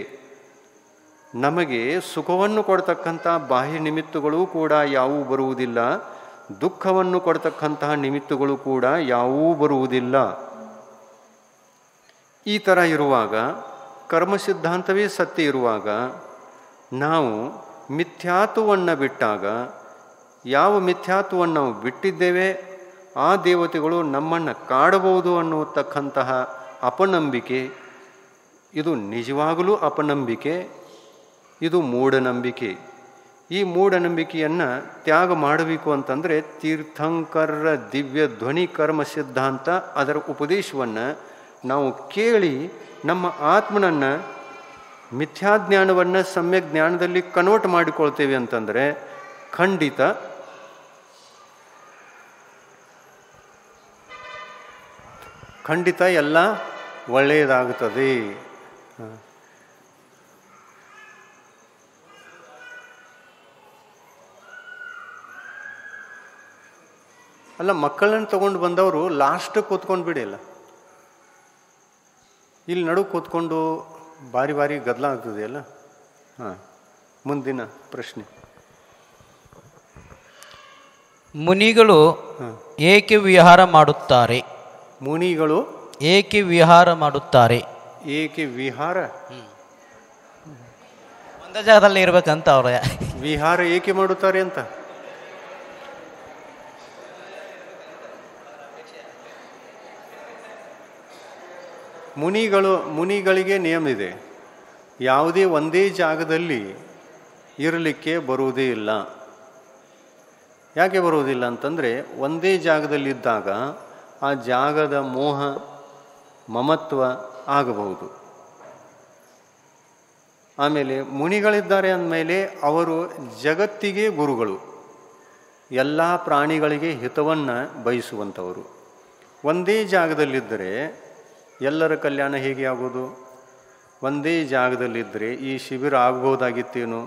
ನಮಗೆ ಸುಖವನ್ನು ಕೊಡ್ತಕ್ಕಂಥ ಬಾಹ್ಯ ನಿಮಿತ್ತಗಳು ಕೂಡ ಯಾವುವೂ ಬರುವುದಿಲ್ಲ, ದುಃಖವನ್ನು ಕೊಡ್ತಕ್ಕಂತಹ ನಿಮಿತ್ತಗಳು ಕೂಡ ಯಾವುವೂ ಬರುವುದಿಲ್ಲ. ಈ ಥರ ಇರುವಾಗ, ಕರ್ಮ ಸಿದ್ಧಾಂತವೇ ಸತ್ಯ ಇರುವಾಗ, ನಾವು ಮಿಥ್ಯಾತ್ವವನ್ನು ಬಿಟ್ಟಾಗ, ಯಾವ ಮಿಥ್ಯಾತ್ವವನ್ನು ನಾವು ಬಿಟ್ಟಿದ್ದೇವೆ ಆ ದೇವತೆಗಳು ನಮ್ಮನ್ನು ಕಾಡಬಹುದು ಅನ್ನುವತಕ್ಕಂತಹ ಅಪನಂಬಿಕೆ, ಇದು ನಿಜವಾಗಲೂ ಅಪನಂಬಿಕೆ, ಇದು ಮೂಢನಂಬಿಕೆ. ಈ ಮೂಢನಂಬಿಕೆಯನ್ನು ತ್ಯಾಗ ಮಾಡಬೇಕು ಅಂತಂದರೆ ತೀರ್ಥಂಕರರ ದಿವ್ಯ ಧ್ವನಿ ಕರ್ಮ ಸಿದ್ಧಾಂತ, ಅದರ ಉಪದೇಶವನ್ನು ನಾವು ಕೇಳಿ ನಮ್ಮ ಆತ್ಮನನ್ನು ಮಿಥ್ಯಾಜ್ಞಾನವನ್ನು ಸಮ್ಯಕ್ ಜ್ಞಾನದಲ್ಲಿ ಕನ್ವರ್ಟ್ ಮಾಡಿಕೊಳ್ತೇವೆ ಅಂತಂದರೆ ಖಂಡಿತ ಎಲ್ಲ ಒಳ್ಳೆಯದಾಗುತ್ತದೆ. ಅಲ್ಲ, ಮಕ್ಕಳನ್ನು ತಗೊಂಡು ಬಂದವರು ಲಾಸ್ಟ್ ಕೂತ್ಕೊಂಡು ಬಿಡಿಲ್ಲ, ಇಲ್ಲಿ ನಡು ಕೂತ್ಕೊಂಡು ಬಾರಿ ಬಾರಿ ಗದ್ದಲ ಆಗ್ತದೆಯಲ್ಲ. ಹಾಂ, ಮುಂದಿನ ಪ್ರಶ್ನೆ. ಮುನಿಗಳು ಏಕೆ ವಿಹಾರ ಮಾಡುತ್ತಾರೆ? ಮುನಿಗಳು ಏಕೆ ವಿಹಾರ ಮಾಡುತ್ತಾರೆ? ಏಕೆ ವಿಹಾರ? ಒಂದೇ ಜಾಗದಲ್ಲಿ ಇರ್ಬೇಕಂತ ಅವ್ರ ವಿಹಾರ ಏಕೆ ಮಾಡುತ್ತಾರೆ ಅಂತ. ಮುನಿಗಳಿಗೆ ನಿಯಮ ಇದೆ, ಯಾವುದೇ ಒಂದೇ ಜಾಗದಲ್ಲಿ ಇರಲಿಕ್ಕೆ ಬರುವುದೇ ಇಲ್ಲ. ಯಾಕೆ ಬರುವುದಿಲ್ಲ ಅಂತಂದರೆ, ಒಂದೇ ಜಾಗದಲ್ಲಿದ್ದಾಗ ಆ ಜಾಗದ ಮೋಹ ಮಮತ್ವ ಆಗಬಹುದು. ಆಮೇಲೆ ಮುನಿಗಳಿದ್ದಾರೆ ಅಂದಮೇಲೆ ಅವರು ಜಗತ್ತಿಗೆ ಗುರುಗಳು, ಎಲ್ಲ ಪ್ರಾಣಿಗಳಿಗೆ ಹಿತವನ್ನು ಬಯಸುವಂಥವರು. ಒಂದೇ ಜಾಗದಲ್ಲಿದ್ದರೆ ಎಲ್ಲರ ಕಲ್ಯಾಣ ಹೇಗೆ ಆಗೋದು? ಒಂದೇ ಜಾಗದಲ್ಲಿದ್ದರೆ ಈ ಶಿಬಿರ ಆಗ್ಬೋದಾಗಿತ್ತೇನು?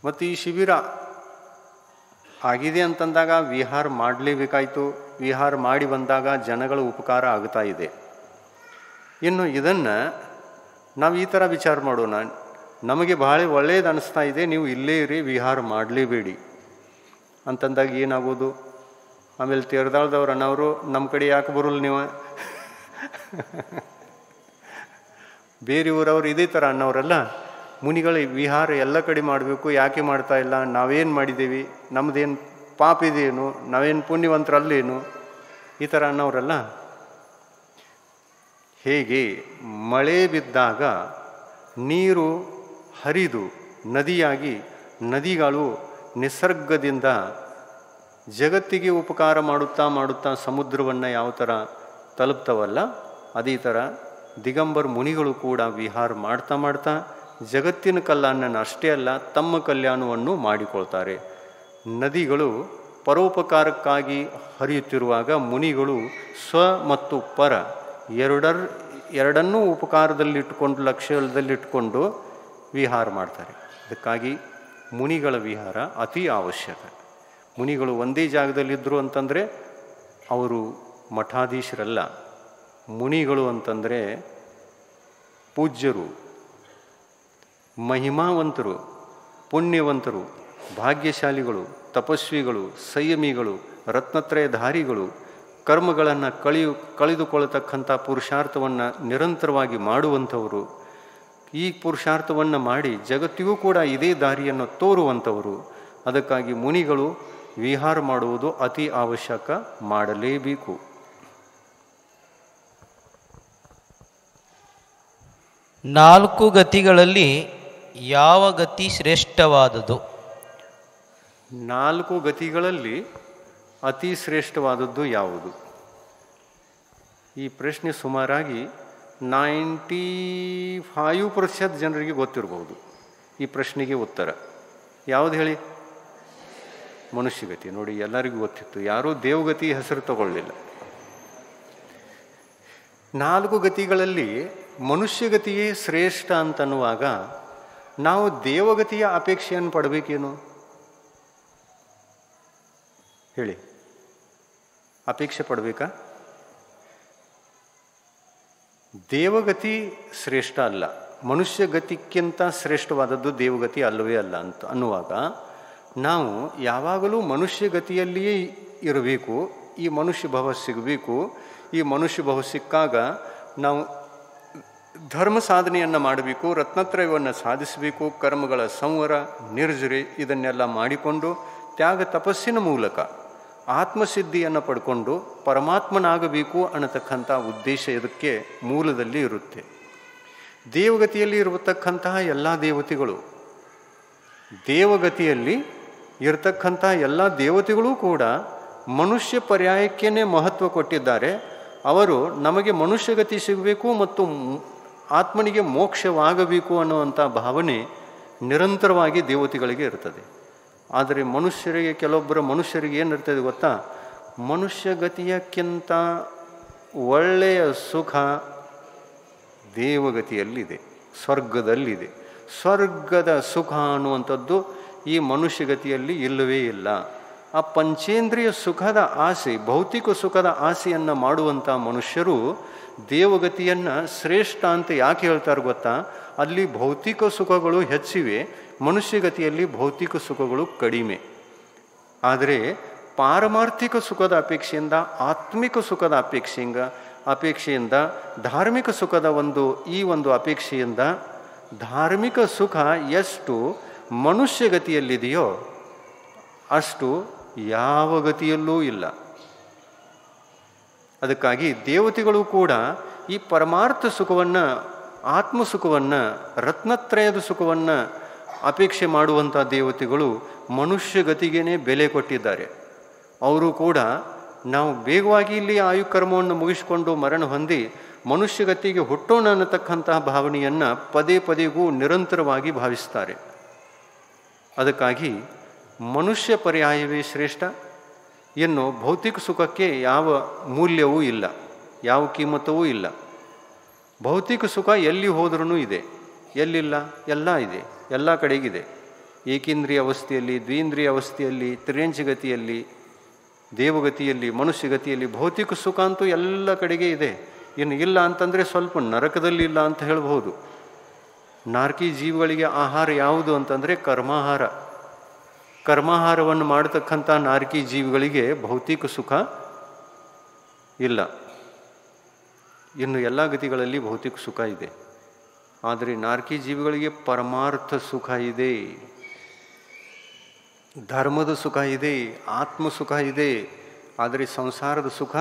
ಮತ್ತು ಈ ಶಿಬಿರ ಆಗಿದೆ ಅಂತಂದಾಗ ವಿಹಾರ ಮಾಡಲೇಬೇಕಾಯಿತು. ವಿಹಾರ ಮಾಡಿ ಬಂದಾಗ ಜನಗಳ ಉಪಕಾರ ಆಗ್ತಾ ಇದೆ. ಇನ್ನು ಇದನ್ನು ನಾವು ಈ ಥರ ವಿಚಾರ ಮಾಡೋಣ, ನಮಗೆ ಭಾಳ ಒಳ್ಳೆಯದು ಅನ್ನಿಸ್ತಾ ಇದೆ, ನೀವು ಇಲ್ಲೇ ಇರಿ, ವಿಹಾರ ಮಾಡಲೇಬೇಡಿ ಅಂತಂದಾಗ ಏನಾಗೋದು? ಆಮೇಲೆ ತೇರದಾಳದವ್ರು ಅನ್ನೋರು ನಮ್ಮ ಕಡೆ ಯಾಕೆ ಬರೋಲ್ಲ ನೀವು? ಬೇರೆ ಊರವ್ರು ಇದೇ ಥರ ಅನ್ನೋರಲ್ಲ, ಮುನಿಗಳ ವಿಹಾರ ಎಲ್ಲ ಕಡೆ ಮಾಡಬೇಕು, ಯಾಕೆ ಮಾಡ್ತಾ ಇಲ್ಲ? ನಾವೇನು ಮಾಡಿದ್ದೀವಿ? ನಮ್ಮದೇನು ಪಾಪ ಇದೇನು? ನಾವೇನು ಪುಣ್ಯವಂತರಲ್ಲೇನು? ಈ ಥರ ಅನ್ನೋರಲ್ಲ. ಹೇಗೆ ಮಳೆ ಬಿದ್ದಾಗ ನೀರು ಹರಿದು ನದಿಯಾಗಿ ನದಿಗಳು ನಿಸರ್ಗದಿಂದ ಜಗತ್ತಿಗೆ ಉಪಕಾರ ಮಾಡುತ್ತಾ ಸಮುದ್ರವನ್ನು ಯಾವ ಥರ ತಲುಪ್ತವಲ್ಲ, ಅದೇ ಥರ ದಿಗಂಬರ ಮುನಿಗಳು ಕೂಡ ವಿಹಾರ ಮಾಡ್ತಾ ಜಗತ್ತಿನ ಕಲ್ಯಾಣನ ಅಷ್ಟೇ ಅಲ್ಲ, ತಮ್ಮ ಕಲ್ಯಾಣವನ್ನು ಮಾಡಿಕೊಳ್ತಾರೆ. ನದಿಗಳು ಪರೋಪಕಾರಕ್ಕಾಗಿ ಹರಿಯುತ್ತಿರುವಾಗ ಮುನಿಗಳು ಸ್ವ ಮತ್ತು ಪರ ಎರಡನ್ನೂ ಉಪಕಾರದಲ್ಲಿಟ್ಟುಕೊಂಡು, ಲಕ್ಷ್ಯದಲ್ಲಿಟ್ಟುಕೊಂಡು ವಿಹಾರ ಮಾಡ್ತಾರೆ. ಅದಕ್ಕಾಗಿ ಮುನಿಗಳ ವಿಹಾರ ಅತಿ ಅವಶ್ಯಕ. ಮುನಿಗಳು ಒಂದೇ ಜಾಗದಲ್ಲಿದ್ದರು ಅಂತಂದರೆ ಅವರು ಮಠಾಧೀಶರಲ್ಲ. ಮುನಿಗಳು ಅಂತಂದರೆ ಪೂಜ್ಯರು, ಮಹಿಮಾವಂತರು, ಪುಣ್ಯವಂತರು, ಭಾಗ್ಯಶಾಲಿಗಳು, ತಪಸ್ವಿಗಳು, ಸಂಯಮಿಗಳು, ರತ್ನತ್ರಯಧಾರಿಗಳು, ಕರ್ಮಗಳನ್ನು ಕಳೆದುಕೊಳ್ಳತಕ್ಕಂಥ ಪುರುಷಾರ್ಥವನ್ನು ನಿರಂತರವಾಗಿ ಮಾಡುವಂಥವರು, ಈ ಪುರುಷಾರ್ಥವನ್ನು ಮಾಡಿ ಜಗತ್ತಿಗೂ ಕೂಡ ಇದೇ ದಾರಿಯನ್ನು ತೋರುವಂಥವರು. ಅದಕ್ಕಾಗಿ ಮುನಿಗಳು ವಿಹಾರ ಮಾಡುವುದು ಅತಿ ಅವಶ್ಯಕ, ಮಾಡಲೇಬೇಕು. ನಾಲ್ಕು ಗತಿಗಳಲ್ಲಿ ಯಾವ ಗತಿ ಶ್ರೇಷ್ಠವಾದುದು? ನಾಲ್ಕು ಗತಿಗಳಲ್ಲಿ ಅತಿ ಶ್ರೇಷ್ಠವಾದದ್ದು ಯಾವುದು? ಈ ಪ್ರಶ್ನೆ ಸುಮಾರಾಗಿ 95% ಜನರಿಗೆ ಗೊತ್ತಿರಬಹುದು. ಈ ಪ್ರಶ್ನೆಗೆ ಉತ್ತರ ಯಾವುದು ಹೇಳಿ? ಮನುಷ್ಯಗತಿ. ನೋಡಿ, ಎಲ್ಲರಿಗೂ ಗೊತ್ತಿತ್ತು, ಯಾರೂ ದೇವಗತಿ ಹೆಸರು ತಗೊಳ್ಳಿಲ್ಲ. ನಾಲ್ಕು ಗತಿಗಳಲ್ಲಿ ಮನುಷ್ಯಗತಿಯೇ ಶ್ರೇಷ್ಠ ಅಂತನ್ನುವಾಗ ನಾವು ದೇವಗತಿಯ ಅಪೇಕ್ಷೆಯನ್ನು ಪಡಬೇಕೇನು ಹೇಳಿ? ಅಪೇಕ್ಷೆ ಪಡಬೇಕಾ? ದೇವಗತಿ ಶ್ರೇಷ್ಠ ಅಲ್ಲ, ಮನುಷ್ಯಗತಿಕ್ಕಿಂತ ಶ್ರೇಷ್ಠವಾದದ್ದು ದೇವಗತಿ ಅಲ್ಲವೇ ಅಲ್ಲ ಅಂತ ಅನ್ನುವಾಗ ನಾವು ಯಾವಾಗಲೂ ಮನುಷ್ಯಗತಿಯಲ್ಲಿಯೇ ಇರಬೇಕು. ಈ ಮನುಷ್ಯ ಭವ ಸಿಗಬೇಕು. ಈ ಮನುಷ್ಯ ಭವ ಸಿಕ್ಕಾಗ ನಾವು ಧರ್ಮ ಸಾಧನೆಯನ್ನು ಮಾಡಬೇಕು, ರತ್ನತ್ರಯವನ್ನು ಸಾಧಿಸಬೇಕು, ಕರ್ಮಗಳ ಸಂವರ, ನಿರ್ಜರಿ ಇದನ್ನೆಲ್ಲ ಮಾಡಿಕೊಂಡು ತ್ಯಾಗ ತಪಸ್ಸಿನ ಮೂಲಕ ಆತ್ಮಸಿದ್ಧಿಯನ್ನು ಪಡ್ಕೊಂಡು ಪರಮಾತ್ಮನಾಗಬೇಕು ಅನ್ನತಕ್ಕಂಥ ಉದ್ದೇಶ ಇದಕ್ಕೆ ಮೂಲದಲ್ಲಿ ಇರುತ್ತೆ. ದೇವಗತಿಯಲ್ಲಿ ಇರತಕ್ಕಂತಹ ಎಲ್ಲ ದೇವತೆಗಳು, ದೇವಗತಿಯಲ್ಲಿ ಇರತಕ್ಕಂಥ ಎಲ್ಲ ದೇವತೆಗಳೂ ಕೂಡ ಮನುಷ್ಯ ಪರ್ಯಾಯಕ್ಕೇನೆ ಮಹತ್ವ ಕೊಟ್ಟಿದ್ದಾರೆ. ಅವರು ನಮಗೆ ಮನುಷ್ಯಗತಿ ಸಿಗಬೇಕು ಮತ್ತು ಆತ್ಮನಿಗೆ ಮೋಕ್ಷವಾಗಬೇಕು ಅನ್ನುವಂಥ ಭಾವನೆ ನಿರಂತರವಾಗಿ ದೇವತೆಗಳಿಗೆ ಇರ್ತದೆ. ಆದರೆ ಮನುಷ್ಯರಿಗೆ, ಕೆಲವೊಬ್ಬರ ಮನುಷ್ಯರಿಗೆ ಏನಿರ್ತದೆ ಗೊತ್ತಾ? ಮನುಷ್ಯಗತಿಯಕ್ಕಿಂತ ಒಳ್ಳೆಯ ಸುಖ ದೇವಗತಿಯಲ್ಲಿದೆ, ಸ್ವರ್ಗದಲ್ಲಿದೆ. ಸ್ವರ್ಗದ ಸುಖ ಅನ್ನುವಂಥದ್ದು ಈ ಮನುಷ್ಯಗತಿಯಲ್ಲಿ ಇಲ್ಲವೇ ಇಲ್ಲ. ಆ ಪಂಚೇಂದ್ರಿಯ ಸುಖದ ಆಸೆ, ಭೌತಿಕ ಸುಖದ ಆಸೆಯನ್ನು ಮಾಡುವಂಥ ಮನುಷ್ಯರು ದೇವಗತಿಯನ್ನು ಶ್ರೇಷ್ಠ ಅಂತ ಯಾಕೆ ಹೇಳ್ತಾರೆ ಗೊತ್ತಾ? ಅಲ್ಲಿ ಭೌತಿಕ ಸುಖಗಳು ಹೆಚ್ಚಿವೆ, ಮನುಷ್ಯಗತಿಯಲ್ಲಿ ಭೌತಿಕ ಸುಖಗಳು ಕಡಿಮೆ. ಆದರೆ ಪಾರಮಾರ್ಥಿಕ ಸುಖದ ಅಪೇಕ್ಷೆಯಿಂದ, ಆತ್ಮಿಕ ಸುಖದ ಅಪೇಕ್ಷೆಯಿಂದ ಧಾರ್ಮಿಕ ಸುಖದ ಈ ಒಂದು ಅಪೇಕ್ಷೆಯಿಂದ ಧಾರ್ಮಿಕ ಸುಖ ಎಷ್ಟು ಮನುಷ್ಯಗತಿಯಲ್ಲಿದೆಯೋ ಅಷ್ಟು ಯಾವ ಗತಿಯಲ್ಲೂ ಇಲ್ಲ. ಅದಕ್ಕಾಗಿ ದೇವತೆಗಳು ಕೂಡ ಈ ಪರಮಾರ್ಥ ಸುಖವನ್ನು, ಆತ್ಮ ಸುಖವನ್ನು, ರತ್ನತ್ರಯದ ಸುಖವನ್ನು ಅಪೇಕ್ಷೆ ಮಾಡುವಂಥ ದೇವತೆಗಳು ಮನುಷ್ಯ ಗತಿಗೇನೆ ಬೆಲೆ ಕೊಟ್ಟಿದ್ದಾರೆ. ಅವರು ಕೂಡ ನಾವು ಬೇಗವಾಗಿ ಇಲ್ಲಿ ಆಯುಕರ್ಮವನ್ನು ಮುಗಿಸಿಕೊಂಡು ಮರಣ ಹೊಂದಿ ಮನುಷ್ಯಗತಿಗೆ ಹುಟ್ಟೋಣ ಅನ್ನತಕ್ಕಂತಹ ಭಾವನೆಯನ್ನು ಪದೇ ಪದೇಗೂ ನಿರಂತರವಾಗಿ ಭಾವಿಸ್ತಾರೆ. ಅದಕ್ಕಾಗಿ ಮನುಷ್ಯ ಪರ್ಯಾಯವೇ ಶ್ರೇಷ್ಠ. ಇನ್ನು ಭೌತಿಕ ಸುಖಕ್ಕೆ ಯಾವ ಮೂಲ್ಯವೂ ಇಲ್ಲ, ಯಾವ ಕಿಮ್ಮತ್ತವೂ ಇಲ್ಲ. ಭೌತಿಕ ಸುಖ ಎಲ್ಲಿ ಹೋದ್ರೂ ಇದೆ, ಎಲ್ಲಿಲ್ಲ ಎಲ್ಲ ಇದೆ, ಎಲ್ಲ ಕಡೆಗಿದೆ. ಏಕೇಂದ್ರಿಯ ಅವಸ್ಥೆಯಲ್ಲಿ, ದ್ವೀಂದ್ರಿಯ ಅವಸ್ಥೆಯಲ್ಲಿ, ತ್ರಿಯಂಚಗತಿಯಲ್ಲಿ, ದೇವಗತಿಯಲ್ಲಿ, ಮನುಷ್ಯಗತಿಯಲ್ಲಿ ಭೌತಿಕ ಸುಖ ಅಂತೂ ಎಲ್ಲ ಕಡೆಗೆ ಇದೆ. ಇನ್ನು ಇಲ್ಲ ಅಂತಂದರೆ ಸ್ವಲ್ಪ ನರಕದಲ್ಲಿ ಇಲ್ಲ ಅಂತ ಹೇಳ್ಬೋದು. ನಾರ್ಕಿ ಜೀವಿಗಳಿಗೆ ಆಹಾರ ಯಾವುದು ಅಂತಂದರೆ ಕರ್ಮಾಹಾರ. ಕರ್ಮಾಹಾರವನ್ನು ಮಾಡತಕ್ಕಂಥ ನಾರ್ಕಿ ಜೀವಿಗಳಿಗೆ ಭೌತಿಕ ಸುಖ ಇಲ್ಲ. ಇನ್ನು ಎಲ್ಲ ಗತಿಗಳಲ್ಲಿ ಭೌತಿಕ ಸುಖ ಇದೆ. ಆದರೆ ನಾರ್ಕಿ ಜೀವಿಗಳಿಗೆ ಪರಮಾರ್ಥ ಸುಖ ಇದೆ, ಧರ್ಮದ ಸುಖ ಇದೆ, ಆತ್ಮ ಸುಖ ಇದೆ. ಆದರೆ ಸಂಸಾರದ ಸುಖ,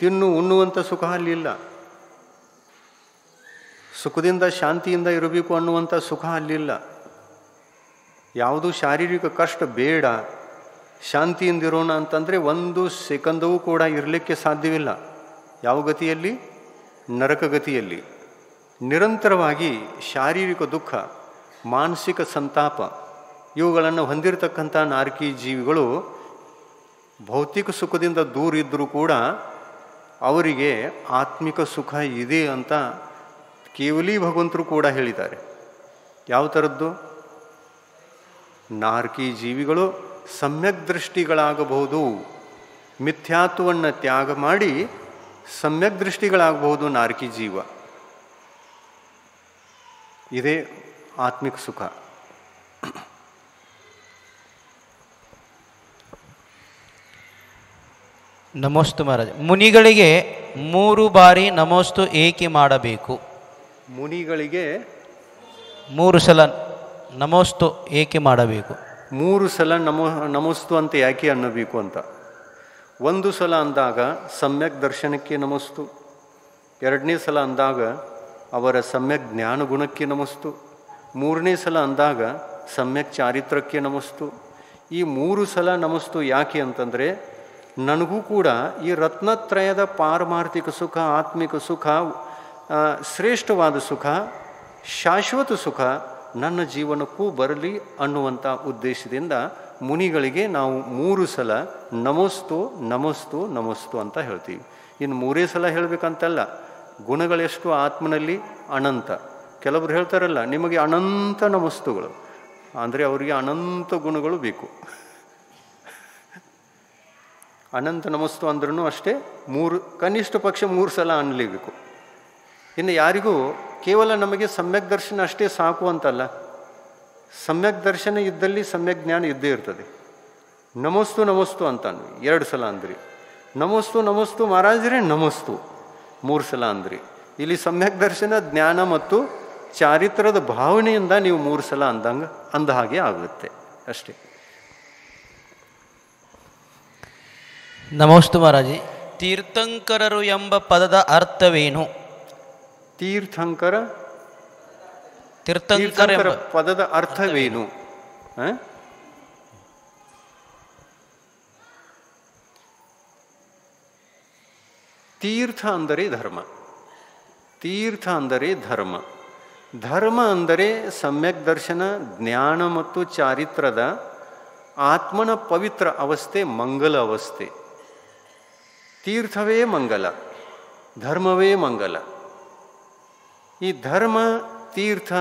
ತಿನ್ನು ಉಣ್ಣುವಂಥ ಸುಖ ಅಲ್ಲಿಲ್ಲ. ಸುಖದಿಂದ ಶಾಂತಿಯಿಂದ ಇರಬೇಕು ಅನ್ನುವಂಥ ಸುಖ ಅಲ್ಲಿಲ್ಲ. ಯಾವುದು ಶಾರೀರಿಕ ಕಷ್ಟ ಬೇಡ, ಶಾಂತಿಯಿಂದಿರೋಣ ಅಂತಂದರೆ ಒಂದು ಸೆಕೆಂದವೂ ಕೂಡ ಇರಲಿಕ್ಕೆ ಸಾಧ್ಯವಿಲ್ಲ. ಯಾವ ಗತಿಯಲ್ಲಿ? ನರಕಗತಿಯಲ್ಲಿ. ನಿರಂತರವಾಗಿ ಶಾರೀರಿಕ ದುಃಖ, ಮಾನಸಿಕ ಸಂತಾಪ ಇವುಗಳನ್ನು ಹೊಂದಿರತಕ್ಕಂಥ ನಾರ್ಕಿ ಜೀವಿಗಳು ಭೌತಿಕ ಸುಖದಿಂದ ದೂರ ಇದ್ದರೂ ಕೂಡ ಅವರಿಗೆ ಆತ್ಮಿಕ ಸುಖ ಇದೆ ಅಂತ ಕೇವಲಿ ಭಗವಂತರು ಕೂಡ ಹೇಳಿದ್ದಾರೆ. ಯಾವ ಥರದ್ದು? ನಾರ್ಕಿ ಜೀವಿಗಳು ಸಮ್ಯಕ್ ದೃಷ್ಟಿಗಳಾಗಬಹುದು, ಮಿಥ್ಯಾತ್ವವನ್ನು ತ್ಯಾಗ ಮಾಡಿ ಸಮ್ಯಕ್ ದೃಷ್ಟಿಗಳಾಗಬಹುದು ನಾರ್ಕಿ ಜೀವ. ಇದೇ ಆತ್ಮಿಕ ಸುಖ. ನಮೋಸ್ತು ಮಹಾರಾಜ. ಮುನಿಗಳಿಗೆ 3 ಬಾರಿ ನಮೋಸ್ತು ಏಕೆ ಮಾಡಬೇಕು? ಮುನಿಗಳಿಗೆ 3 ಸಲ ನಮೋಸ್ತು ಏಕೆ ಮಾಡಬೇಕು? 3 ಸಲ ನಮೋಸ್ತು ಅಂತ ಯಾಕೆ ಅನ್ನಬೇಕು ಅಂತ. ಒಂದು ಸಲ ಅಂದಾಗ ಸಮ್ಯಕ್ ದರ್ಶನಕ್ಕೆ ನಮಸ್ತು, ಎರಡನೇ ಸಲ ಅಂದಾಗ ಅವರ ಸಮ್ಯಕ್ ಜ್ಞಾನ ಗುಣಕ್ಕೆ ನಮಸ್ತು, ಮೂರನೇ ಸಲ ಅಂದಾಗ ಸಮ್ಯಕ್ ಚಾರಿತ್ರಕ್ಕೆ ನಮಸ್ತು. ಈ 3 ಸಲ ನಮಸ್ತು ಯಾಕೆ ಅಂತಂದರೆ, ನನಗೂ ಕೂಡ ಈ ರತ್ನತ್ರಯದ ಪಾರಮಾರ್ಥಿಕ ಸುಖ, ಆತ್ಮಿಕ ಸುಖ, ಶ್ರೇಷ್ಠವಾದ ಸುಖ, ಶಾಶ್ವತ ಸುಖ ನನ್ನ ಜೀವನಕ್ಕೂ ಬರಲಿ ಅನ್ನುವಂಥ ಉದ್ದೇಶದಿಂದ ಮುನಿಗಳಿಗೆ ನಾವು 3 ಸಲ ನಮಸ್ತು ನಮಸ್ತು ನಮಸ್ತು ಅಂತ ಹೇಳ್ತೀವಿ. ಇನ್ನು 3 ಸಲ ಹೇಳಬೇಕಂತಲ್ಲ. ಗುಣಗಳೆಷ್ಟು ಆತ್ಮನಲ್ಲಿ? ಅನಂತ. ಕೆಲವರು ಹೇಳ್ತಾರಲ್ಲ, ನಿಮಗೆ ಅನಂತ ನಮಸ್ತುಗಳು ಅಂದರೆ ಅವರಿಗೆ ಅನಂತ ಗುಣಗಳು ಬೇಕು. ಅನಂತ ನಮಸ್ತು ಅಂದ್ರೂ ಅಷ್ಟೇ 3, ಕನಿಷ್ಠ ಪಕ್ಷ 3 ಸಲ ಅನ್ನಲೇಬೇಕು. ಇನ್ನು ಯಾರಿಗೂ ಕೇವಲ ನಮಗೆ ಸಮ್ಯಕ್ ದರ್ಶನ ಅಷ್ಟೇ ಸಾಕು ಅಂತಲ್ಲ. ಸಮ್ಯಕ್ ದರ್ಶನ ಇದ್ದಲ್ಲಿ ಸಮ್ಯಕ್ ಜ್ಞಾನ ಇದ್ದೇ ಇರ್ತದೆ. ನಮಸ್ತು ನಮಸ್ತು ಅಂತಾನು 2 ಸಲ ಅಂದ್ರಿ. ನಮಸ್ತು ನಮಸ್ತು ಮಹಾರಾಜರೇ ನಮಸ್ತು 3 ಸಲ ಅಂದ್ರಿ. ಇಲ್ಲಿ ಸಮ್ಯಕ್ ದರ್ಶನ, ಜ್ಞಾನ ಮತ್ತು ಚಾರಿತ್ರದ ಭಾವನೆಯಿಂದ ನೀವು 3 ಸಲ ಅಂದ ಹಾಗೆ ಆಗುತ್ತೆ ಅಷ್ಟೇ. ನಮೋಸ್ತು ಮಹಾರಾಜಿ. ತೀರ್ಥಂಕರರು ಎಂಬ ಪದದ ಅರ್ಥವೇನು? ತೀರ್ಥಂಕರ ತೀರ್ಥಂಕರ ಪದದ ಅರ್ಥವೇನು? ತೀರ್ಥ ಅಂದರೆ ಧರ್ಮ. ತೀರ್ಥ ಅಂದರೆ ಧರ್ಮ. ಧರ್ಮ ಅಂದರೆ ಸಮ್ಯಕ್ ದರ್ಶನ, ಜ್ಞಾನ ಮತ್ತು ಚಾರಿತ್ರದ ಆತ್ಮನ ಪವಿತ್ರ ಅವಸ್ಥೆ, ಮಂಗಲ ಅವಸ್ಥೆ. ತೀರ್ಥವೇ ಮಂಗಲ, ಧರ್ಮವೇ ಮಂಗಲ. ಈ ಧರ್ಮ, ತೀರ್ಥ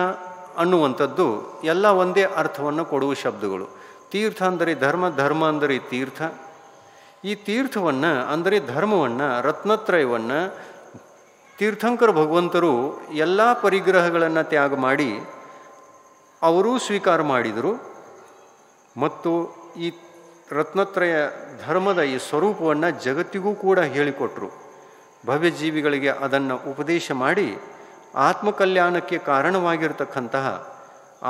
ಅನ್ನುವಂಥದ್ದು ಎಲ್ಲ ಒಂದೇ ಅರ್ಥವನ್ನು ಕೊಡುವ ಶಬ್ದಗಳು. ತೀರ್ಥ ಅಂದರೆ ಧರ್ಮ, ಧರ್ಮ ಅಂದರೆ ತೀರ್ಥ. ಈ ತೀರ್ಥವನ್ನು ಅಂದರೆ ಧರ್ಮವನ್ನು, ರತ್ನತ್ರಯವನ್ನು ತೀರ್ಥಂಕರ ಭಗವಂತರು ಎಲ್ಲ ಪರಿಗ್ರಹಗಳನ್ನು ತ್ಯಾಗ ಮಾಡಿ ಅವರೂ ಸ್ವೀಕಾರ ಮಾಡಿದರು. ಮತ್ತು ಈ ರತ್ನತ್ರಯ ಧರ್ಮದ ಈ ಸ್ವರೂಪವನ್ನು ಜಗತ್ತಿಗೂ ಕೂಡ ಹೇಳಿಕೊಟ್ರು. ಭವ್ಯ ಜೀವಿಗಳಿಗೆ ಅದನ್ನು ಉಪದೇಶ ಮಾಡಿ ಆತ್ಮಕಲ್ಯಾಣಕ್ಕೆ ಕಾರಣವಾಗಿರ್ತಕ್ಕಂತಹ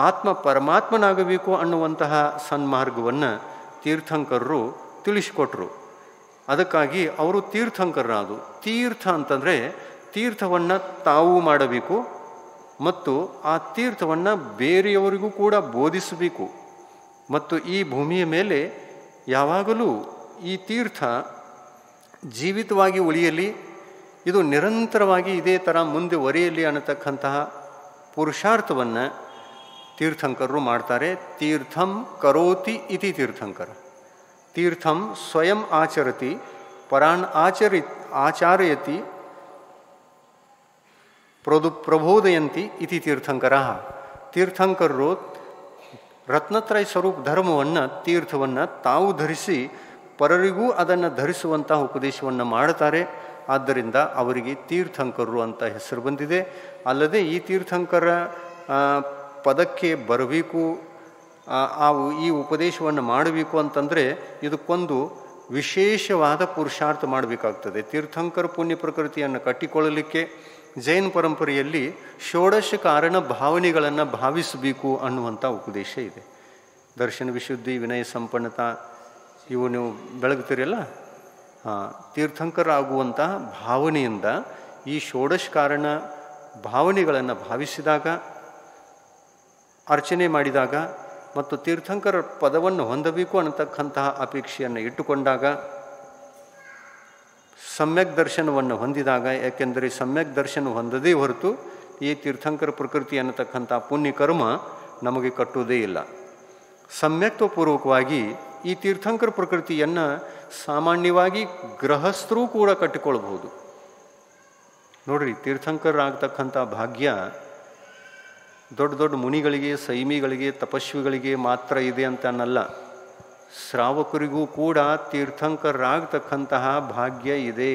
ಆತ್ಮ ಪರಮಾತ್ಮನಾಗಬೇಕು ಅನ್ನುವಂತಹ ಸನ್ಮಾರ್ಗವನ್ನು ತೀರ್ಥಂಕರರು ತಿಳಿಸಿಕೊಟ್ರು. ಅದಕ್ಕಾಗಿ ಅವರು ತೀರ್ಥಂಕರರಾದರು. ತೀರ್ಥ ಅಂತಂದರೆ ತೀರ್ಥವನ್ನು ತಾವು ಮಾಡಬೇಕು ಮತ್ತು ಆ ತೀರ್ಥವನ್ನು ಬೇರೆಯವರಿಗೂ ಕೂಡ ಬೋಧಿಸಬೇಕು. ಮತ್ತು ಈ ಭೂಮಿಯ ಮೇಲೆ ಯಾವಾಗಲೂ ಈ ತೀರ್ಥ ಜೀವಿತವಾಗಿ ಉಳಿಯಲಿ, ಇದು ನಿರಂತರವಾಗಿ ಇದೇ ಥರ ಮುಂದೆ ಒರೆಯಲಿ ಅನ್ನತಕ್ಕಂತಹ ಪುರುಷಾರ್ಥವನ್ನು ತೀರ್ಥಂಕರರು ಮಾಡ್ತಾರೆ. ತೀರ್ಥಂ ಕರೋತಿ ಇತಿ ತೀರ್ಥಂಕರ. ತೀರ್ಥಂ ಸ್ವಯಂ ಆಚರತಿ ಪರಾನ್ ಆಚಾರಯತಿ ಪ್ರಬೋದಯಂತಿ ಇತಿ ತೀರ್ಥಂಕರ. ತೀರ್ಥಂಕರರು ರತ್ನತ್ರಯ ಸ್ವರೂಪ ಧರ್ಮವನ್ನು, ತೀರ್ಥವನ್ನು ತಾವು ಧರಿಸಿ ಪರರಿಗೂ ಅದನ್ನು ಧರಿಸುವಂತಹ ಉಪದೇಶವನ್ನು ಮಾಡುತ್ತಾರೆ. ಆದ್ದರಿಂದ ಅವರಿಗೆ ತೀರ್ಥಂಕರರು ಅಂತ ಹೆಸರು ಬಂದಿದೆ. ಅಲ್ಲದೆ ಈ ತೀರ್ಥಂಕರ ಪದಕ್ಕೆ ಬರಬೇಕು, ಈ ಉಪದೇಶವನ್ನು ಮಾಡಬೇಕು ಅಂತಂದರೆ ಇದಕ್ಕೊಂದು ವಿಶೇಷವಾದ ಪುರುಷಾರ್ಥ ಮಾಡಬೇಕಾಗ್ತದೆ. ತೀರ್ಥಂಕರ ಪುಣ್ಯ ಪ್ರಕೃತಿಯನ್ನು ಕಟ್ಟಿಕೊಳ್ಳಲಿಕ್ಕೆ ಜೈನ ಪರಂಪರೆಯಲ್ಲಿ ಷೋಡಶ ಕಾರಣ ಭಾವನೆಗಳನ್ನು ಭಾವಿಸಬೇಕು ಅನ್ನುವಂಥ ಉಪದೇಶ ಇದೆ. ದರ್ಶನ ವಿಶುದ್ಧಿ, ವಿನಯ ಸಂಪನ್ನತಾ ಇವು ನೀವು ಬೆಳಗ್ತೀರಲ್ಲ, ತೀರ್ಥಂಕರ ಆಗುವಂತಹ ಭಾವನೆಯಿಂದ ಈ ಷೋಡಶ ಕಾರಣ ಭಾವನೆಗಳನ್ನು ಭಾವಿಸಿದಾಗ, ಅರ್ಚನೆ ಮಾಡಿದಾಗ ಮತ್ತು ತೀರ್ಥಂಕರ ಪದವನ್ನು ಹೊಂದಬೇಕು ಅನ್ನತಕ್ಕಂತಹ ಅಪೇಕ್ಷೆಯನ್ನು ಇಟ್ಟುಕೊಂಡಾಗ, ಸಮ್ಯಕ್ ದರ್ಶನವನ್ನು ಹೊಂದಿದಾಗ, ಯಾಕೆಂದರೆ ಸಮ್ಯಕ್ ದರ್ಶನ ಹೊಂದದೇ ಹೊರತು ಈ ತೀರ್ಥಂಕರ ಪ್ರಕೃತಿ ಅನ್ನತಕ್ಕಂಥ ಪುಣ್ಯಕರ್ಮ ನಮಗೆ ಕಟ್ಟುವುದೇ ಇಲ್ಲ. ಸಮ್ಯಕ್ತ್ವಪೂರ್ವಕವಾಗಿ ಈ ತೀರ್ಥಂಕರ ಪ್ರಕೃತಿಯನ್ನು ಸಾಮಾನ್ಯವಾಗಿ ಗೃಹಸ್ಥರೂ ಕೂಡ ಕಟ್ಟಿಕೊಳ್ಬಹುದು. ನೋಡ್ರಿ, ತೀರ್ಥಂಕರಾಗತಕ್ಕಂಥ ಭಾಗ್ಯ ದೊಡ್ಡ ದೊಡ್ಡ ಮುನಿಗಳಿಗೆ, ಸೈಮಿಗಳಿಗೆ, ತಪಸ್ವಿಗಳಿಗೆ ಮಾತ್ರ ಇದೆ ಅಂತ ಅನ್ನಲ್ಲ. ಶ್ರಾವಕರಿಗೂ ಕೂಡ ತೀರ್ಥಂಕರಾಗತಕ್ಕಂತಹ ಭಾಗ್ಯ ಇದೆ.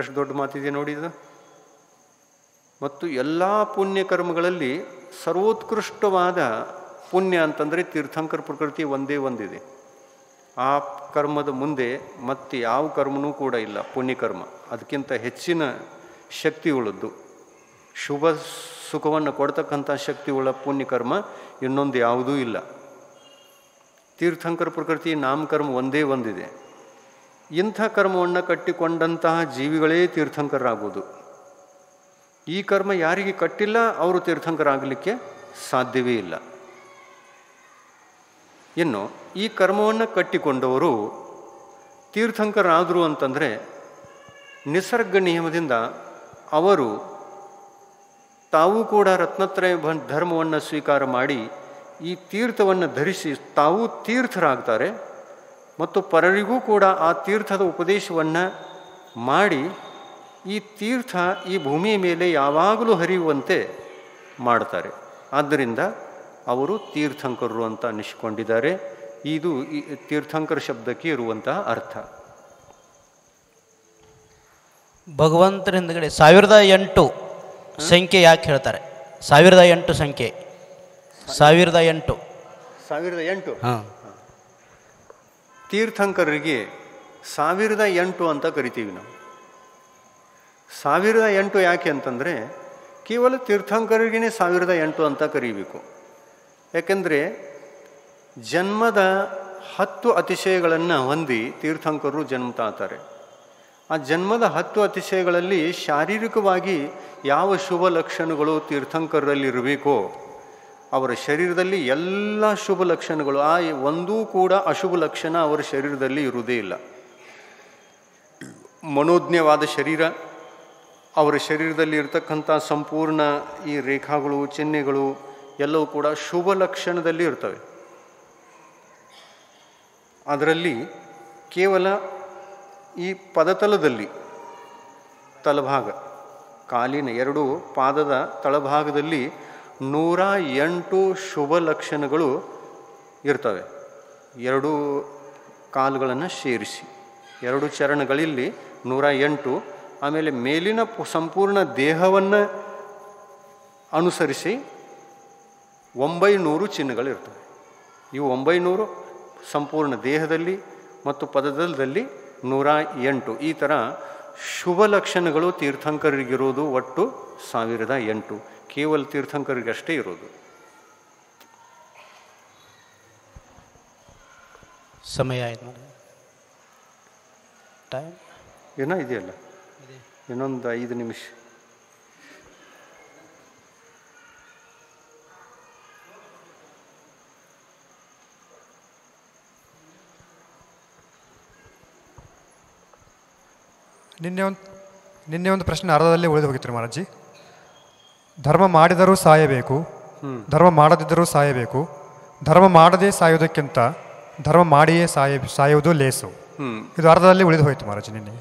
ಎಷ್ಟು ದೊಡ್ಡ ಮಾತಿದೆ ನೋಡಿದ. ಮತ್ತು ಎಲ್ಲ ಪುಣ್ಯಕರ್ಮಗಳಲ್ಲಿ ಸರ್ವೋತ್ಕೃಷ್ಟವಾದ ಪುಣ್ಯ ಅಂತಂದರೆ ತೀರ್ಥಂಕರ ಪ್ರಕೃತಿ ಒಂದೇ ಒಂದಿದೆ. ಆ ಕರ್ಮದ ಮುಂದೆ ಮತ್ತೆ ಯಾವ ಕರ್ಮನೂ ಕೂಡ ಇಲ್ಲ. ಪುಣ್ಯಕರ್ಮ ಅದಕ್ಕಿಂತ ಹೆಚ್ಚಿನ ಶಕ್ತಿ ಉಳ್ಳದ್ದು, ಶುಭ ಸುಖವನ್ನು ಕೊಡ್ತಕ್ಕಂಥ ಶಕ್ತಿ ಉಳ್ಳ ಪುಣ್ಯಕರ್ಮ ಇನ್ನೊಂದು ಯಾವುದೂ ಇಲ್ಲ. ತೀರ್ಥಂಕರ ಪ್ರಕೃತಿ ನಾಮಕರ್ಮ ಒಂದೇ ಒಂದಿದೆ. ಇಂಥ ಕರ್ಮವನ್ನು ಕಟ್ಟಿಕೊಂಡಂತಹ ಜೀವಿಗಳೇ ತೀರ್ಥಂಕರಾಗುವುದು. ಈ ಕರ್ಮ ಯಾರಿಗೆ ಕಟ್ಟಿಲ್ಲ ಅವರು ತೀರ್ಥಂಕರಾಗಲಿಕ್ಕೆ ಸಾಧ್ಯವೇ ಇಲ್ಲ. ಇನ್ನು ಈ ಕರ್ಮವನ್ನು ಕಟ್ಟಿಕೊಂಡವರು ತೀರ್ಥಂಕರಾದರು ಅಂತಂದರೆ ನಿಸರ್ಗ ನಿಯಮದಿಂದ ಅವರು ತಾವು ಕೂಡ ರತ್ನತ್ರಯ ಧರ್ಮವನ್ನು ಸ್ವೀಕಾರ ಮಾಡಿ ಈ ತೀರ್ಥವನ್ನು ಧರಿಸಿ ತಾವು ತೀರ್ಥರಾಗ್ತಾರೆ ಮತ್ತು ಪರರಿಗೂ ಕೂಡ ಆ ತೀರ್ಥದ ಉಪದೇಶವನ್ನು ಮಾಡಿ ಈ ತೀರ್ಥ ಈ ಭೂಮಿಯ ಮೇಲೆ ಯಾವಾಗಲೂ ಹರಿಯುವಂತೆ ಮಾಡ್ತಾರೆ. ಆದ್ದರಿಂದ ಅವರು ತೀರ್ಥಂಕರರು ಅಂತ ಅನ್ನಿಸಿಕೊಂಡಿದ್ದಾರೆ. ಇದು ಈ ತೀರ್ಥಂಕರ ಶಬ್ದಕ್ಕೆ ಇರುವಂತಹ ಅರ್ಥ. ಭಗವಂತರ ಹಿಂದ್ಗಡೆ 1008 ಸಂಖ್ಯೆ ಯಾಕೆ ಹೇಳ್ತಾರೆ? 1008 ಸಂಖ್ಯೆ, 1008 ಹಾಂ, ತೀರ್ಥಂಕರರಿಗೆ 1008 ಅಂತ ಕರಿತೀವಿ ನಾವು. 1008 ಯಾಕೆ ಅಂತಂದರೆ ಕೇವಲ ತೀರ್ಥಂಕರಿಗೇ 1008 ಅಂತ ಕರೀಬೇಕು. ಯಾಕೆಂದರೆ ಜನ್ಮದ 10 ಅತಿಶಯಗಳನ್ನು ಹೊಂದಿ ತೀರ್ಥಂಕರರು ಜನ್ಮ ತಾತಾರೆ. ಆ ಜನ್ಮದ 10 ಅತಿಶಯಗಳಲ್ಲಿ ಶಾರೀರಿಕವಾಗಿ ಯಾವ ಶುಭ ಲಕ್ಷಣಗಳು ತೀರ್ಥಂಕರಲ್ಲಿ ಇರಬೇಕೋ ಅವರ ಶರೀರದಲ್ಲಿ ಎಲ್ಲ ಶುಭ ಲಕ್ಷಣಗಳು, ಆ ಒಂದೂ ಕೂಡ ಅಶುಭ ಲಕ್ಷಣ ಅವರ ಶರೀರದಲ್ಲಿ ಇರುವುದೇ ಇಲ್ಲ. ಮನೋಜ್ಞವಾದ ಶರೀರ, ಅವರ ಶರೀರದಲ್ಲಿ ಇರತಕ್ಕಂಥ ಸಂಪೂರ್ಣ ಈ ರೇಖಾಗಳು, ಚಿಹ್ನೆಗಳು ಎಲ್ಲವೂ ಕೂಡ ಶುಭ ಲಕ್ಷಣದಲ್ಲಿ ಇರ್ತವೆ. ಅದರಲ್ಲಿ ಕೇವಲ ಈ ಪದತಲದಲ್ಲಿ ತಳಭಾಗ, ಕಾಲಿನ 2 ಪಾದದ ತಳಭಾಗದಲ್ಲಿ 108 ಶುಭ ಲಕ್ಷಣಗಳು ಇರ್ತವೆ. 2 ಕಾಲುಗಳನ್ನು ಸೇರಿಸಿ 2 ಚರಣಗಳಲ್ಲಿ 108, ಆಮೇಲೆ ಮೇಲಿನ ಸಂಪೂರ್ಣ ದೇಹವನ್ನು ಅನುಸರಿಸಿ 900 ಚಿಹ್ನೆಗಳಿರ್ತವೆ. ಇವು 900 ಸಂಪೂರ್ಣ ದೇಹದಲ್ಲಿ ಮತ್ತು ಪದದಲ್ಲಿ 108. ಈ ಥರ ಶುಭ ಲಕ್ಷಣಗಳು ತೀರ್ಥಂಕರಿಗಿರೋದು ಒಟ್ಟು 1008. ಕೇವಲ ತೀರ್ಥಂಕರಿಗಷ್ಟೇ ಇರೋದು. ಸಮಯ ಆಯ್ತು ನೋಡಿ. ಟೈಮ್ ಏನೋ ಇದೆಯಲ್ಲ, ಇನ್ನೊಂದು 5 ನಿಮಿಷ. ನಿನ್ನೆ ಒಂದು ಪ್ರಶ್ನೆ ಅರ್ಧದಲ್ಲೇ ಉಳಿದು ಹೋಗಿತ್ತು ಮಹಾರಾಜಿ. ಧರ್ಮ ಮಾಡಿದರೂ ಸಾಯಬೇಕು, ಧರ್ಮ ಮಾಡದಿದ್ದರೂ ಸಾಯಬೇಕು, ಧರ್ಮ ಮಾಡದೇ ಸಾಯುವುದಕ್ಕಿಂತ ಧರ್ಮ ಮಾಡಿಯೇ ಸಾಯುವುದು ಲೇಸು. ಇದು ಅರ್ಧದಲ್ಲಿ ಉಳಿದು ಹೋಯಿತು ಮಹಾರಾಜ್ ನಿನ್ನೆ.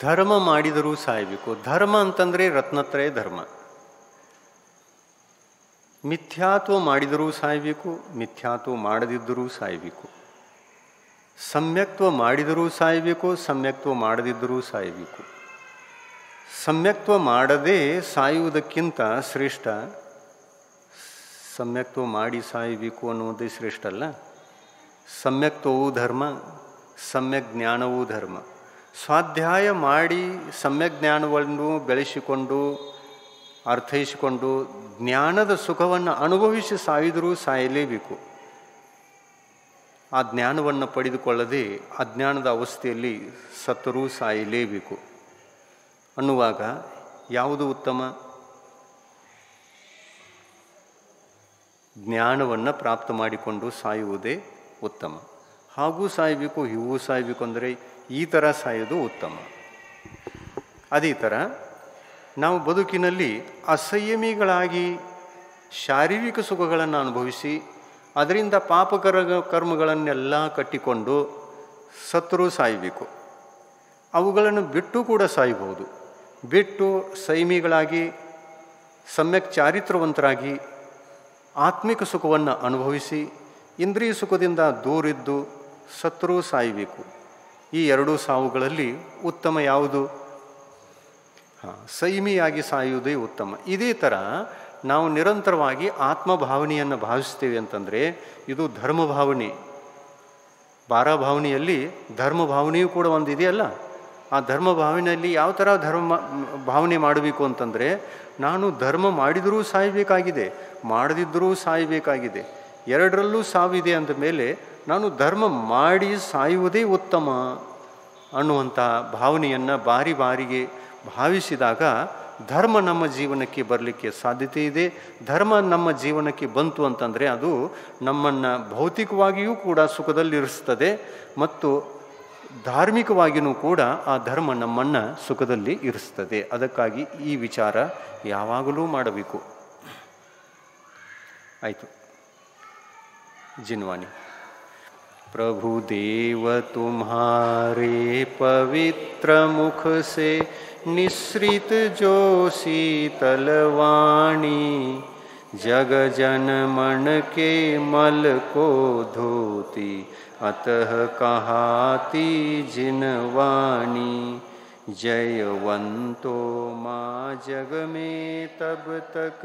ಧರ್ಮ ಮಾಡಿದರೂ ಸಾಯಬೇಕು. ಧರ್ಮ ಅಂತಂದರೆ ರತ್ನತ್ರಯ ಧರ್ಮ. ಮಿಥ್ಯಾತ್ವ ಮಾಡಿದರೂ ಸಾಯಬೇಕು, ಮಿಥ್ಯಾತ್ವ ಮಾಡದಿದ್ದರೂ ಸಾಯಬೇಕು. ಸಮ್ಯಕ್ತ್ವ ಮಾಡಿದರೂ ಸಾಯಬೇಕು, ಸಮ್ಯಕ್ತ್ವ ಮಾಡದಿದ್ದರೂ ಸಾಯಬೇಕು. ಸಮ್ಯಕ್ತ್ವ ಮಾಡದೇ ಸಾಯುವುದಕ್ಕಿಂತ ಶ್ರೇಷ್ಠ ಸಮ್ಯಕ್ತ್ವ ಮಾಡಿ ಸಾಯಬೇಕು ಅನ್ನುವುದೇ ಶ್ರೇಷ್ಠ ಅಲ್ಲ. ಸಮ್ಯಕ್ತ್ವವೂ ಧರ್ಮ, ಸಮ್ಯಕ್ ಜ್ಞಾನವೂ ಧರ್ಮ. ಸ್ವಾಧ್ಯಾಯ ಮಾಡಿ ಸಮ್ಯಕ್ ಜ್ಞಾನವನ್ನು ಬೆಳೆಸಿಕೊಂಡು ಅರ್ಥೈಸಿಕೊಂಡು ಜ್ಞಾನದ ಸುಖವನ್ನು ಅನುಭವಿಸಿ ಸಾಯಿದರೂ ಸಾಯಲೇಬೇಕು. ಆ ಜ್ಞಾನವನ್ನು ಪಡೆದುಕೊಳ್ಳದೆ ಅಜ್ಞಾನದ ಅವಸ್ಥೆಯಲ್ಲಿ ಸತ್ತರೂ ಸಾಯಲೇಬೇಕು ಅನ್ನುವಾಗ ಯಾವುದು ಉತ್ತಮ? ಜ್ಞಾನವನ್ನು ಪ್ರಾಪ್ತ ಮಾಡಿಕೊಂಡು ಸಾಯುವುದೇ ಉತ್ತಮ. ಹಾಗೂ ಸಾಯಬೇಕು, ಹೀಗೂ ಸಾಯಬೇಕು ಅಂದರೆ ಈ ಥರ ಸಾಯೋದು ಉತ್ತಮ. ಅದೇ ಥರ ನಾವು ಬದುಕಿನಲ್ಲಿ ಅಸಂಯಮಿಗಳಾಗಿ ಶಾರೀರಿಕ ಸುಖಗಳನ್ನು ಅನುಭವಿಸಿ ಅದರಿಂದ ಕರ್ಮಗಳನ್ನೆಲ್ಲ ಕಟ್ಟಿಕೊಂಡು ಸತ್ತರೂ ಸಾಯಬೇಕು. ಅವುಗಳನ್ನು ಬಿಟ್ಟು ಕೂಡ ಸಾಯಬಹುದು. ಬಿಟ್ಟು ಸಂಯಮಿಗಳಾಗಿ ಸಮ್ಯಕ್ ಚಾರಿತ್ರವಂತರಾಗಿ ಆತ್ಮಿಕ ಸುಖವನ್ನು ಅನುಭವಿಸಿ ಇಂದ್ರಿಯ ಸುಖದಿಂದ ದೂರಿದ್ದು ಸತ್ತರೂ ಸಾಯಬೇಕು. ಈ ಎರಡೂ ಸಾವುಗಳಲ್ಲಿ ಉತ್ತಮ ಯಾವುದು? ಸಂಯಮಿಯಾಗಿ ಸಾಯುವುದೇ ಉತ್ತಮ. ಇದೇ ಥರ ನಾವು ನಿರಂತರವಾಗಿ ಆತ್ಮಭಾವನೆಯನ್ನು ಭಾವಿಸ್ತೇವೆ ಅಂತಂದರೆ ಇದು ಧರ್ಮಭಾವನೆ. ಭಾವನೆಯಲ್ಲಿ ಧರ್ಮಭಾವನೆಯೂ ಕೂಡ ಒಂದು ಇದೆಯಲ್ಲ. ಆ ಧರ್ಮ ಭಾವನೆಯಲ್ಲಿ ಯಾವ ಥರ ಭಾವನೆ ಮಾಡಬೇಕು ಅಂತಂದರೆ, ನಾನು ಧರ್ಮ ಮಾಡಿದರೂ ಸಾಯಬೇಕಾಗಿದೆ, ಮಾಡದಿದ್ದರೂ ಸಾಯಬೇಕಾಗಿದೆ, ಎರಡರಲ್ಲೂ ಸಾವಿದೆ ಅಂದ ಮೇಲೆ ನಾನು ಧರ್ಮ ಮಾಡಿ ಸಾಯುವುದೇ ಉತ್ತಮ ಅನ್ನುವಂಥ ಭಾವನೆಯನ್ನು ಬಾರಿಗೆ ಭಾವಿಸಿದಾಗ ಧರ್ಮ ನಮ್ಮ ಜೀವನಕ್ಕೆ ಬರಲಿಕ್ಕೆ ಸಾಧ್ಯತೆ ಇದೆ. ಧರ್ಮ ನಮ್ಮ ಜೀವನಕ್ಕೆ ಬಂತು ಅಂತಂದರೆ ಅದು ನಮ್ಮನ್ನು ಭೌತಿಕವಾಗಿಯೂ ಕೂಡ ಸುಖದಲ್ಲಿರಿಸ್ತದೆ ಮತ್ತು ಧಾರ್ಮಿಕವಾಗಿಯೂ ಕೂಡ ಆ ಧರ್ಮ ನಮ್ಮನ್ನು ಸುಖದಲ್ಲಿ ಇರಿಸ್ತದೆ. ಅದಕ್ಕಾಗಿ ಈ ವಿಚಾರ ಯಾವಾಗಲೂ ಮಾಡಬೇಕು. ಆಯಿತು. जिनवानी प्रभु देव तुम्हारे पवित्र मुख से निसृत जो शीतल वाणी, जग जन मन के मल को धोती, अतः कहाती जिनवानी। जयवंतो माँ जग में तब तक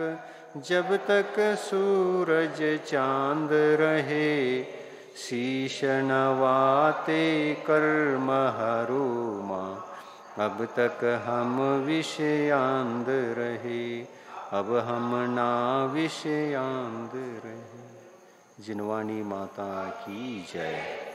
जब तक सूरज चांद रहे, शीश नवाते कर्म हरो माँ, अब तक हम विषयांद रहे, अब हम ना विषयांद रहे। जिनवानी माता की जय।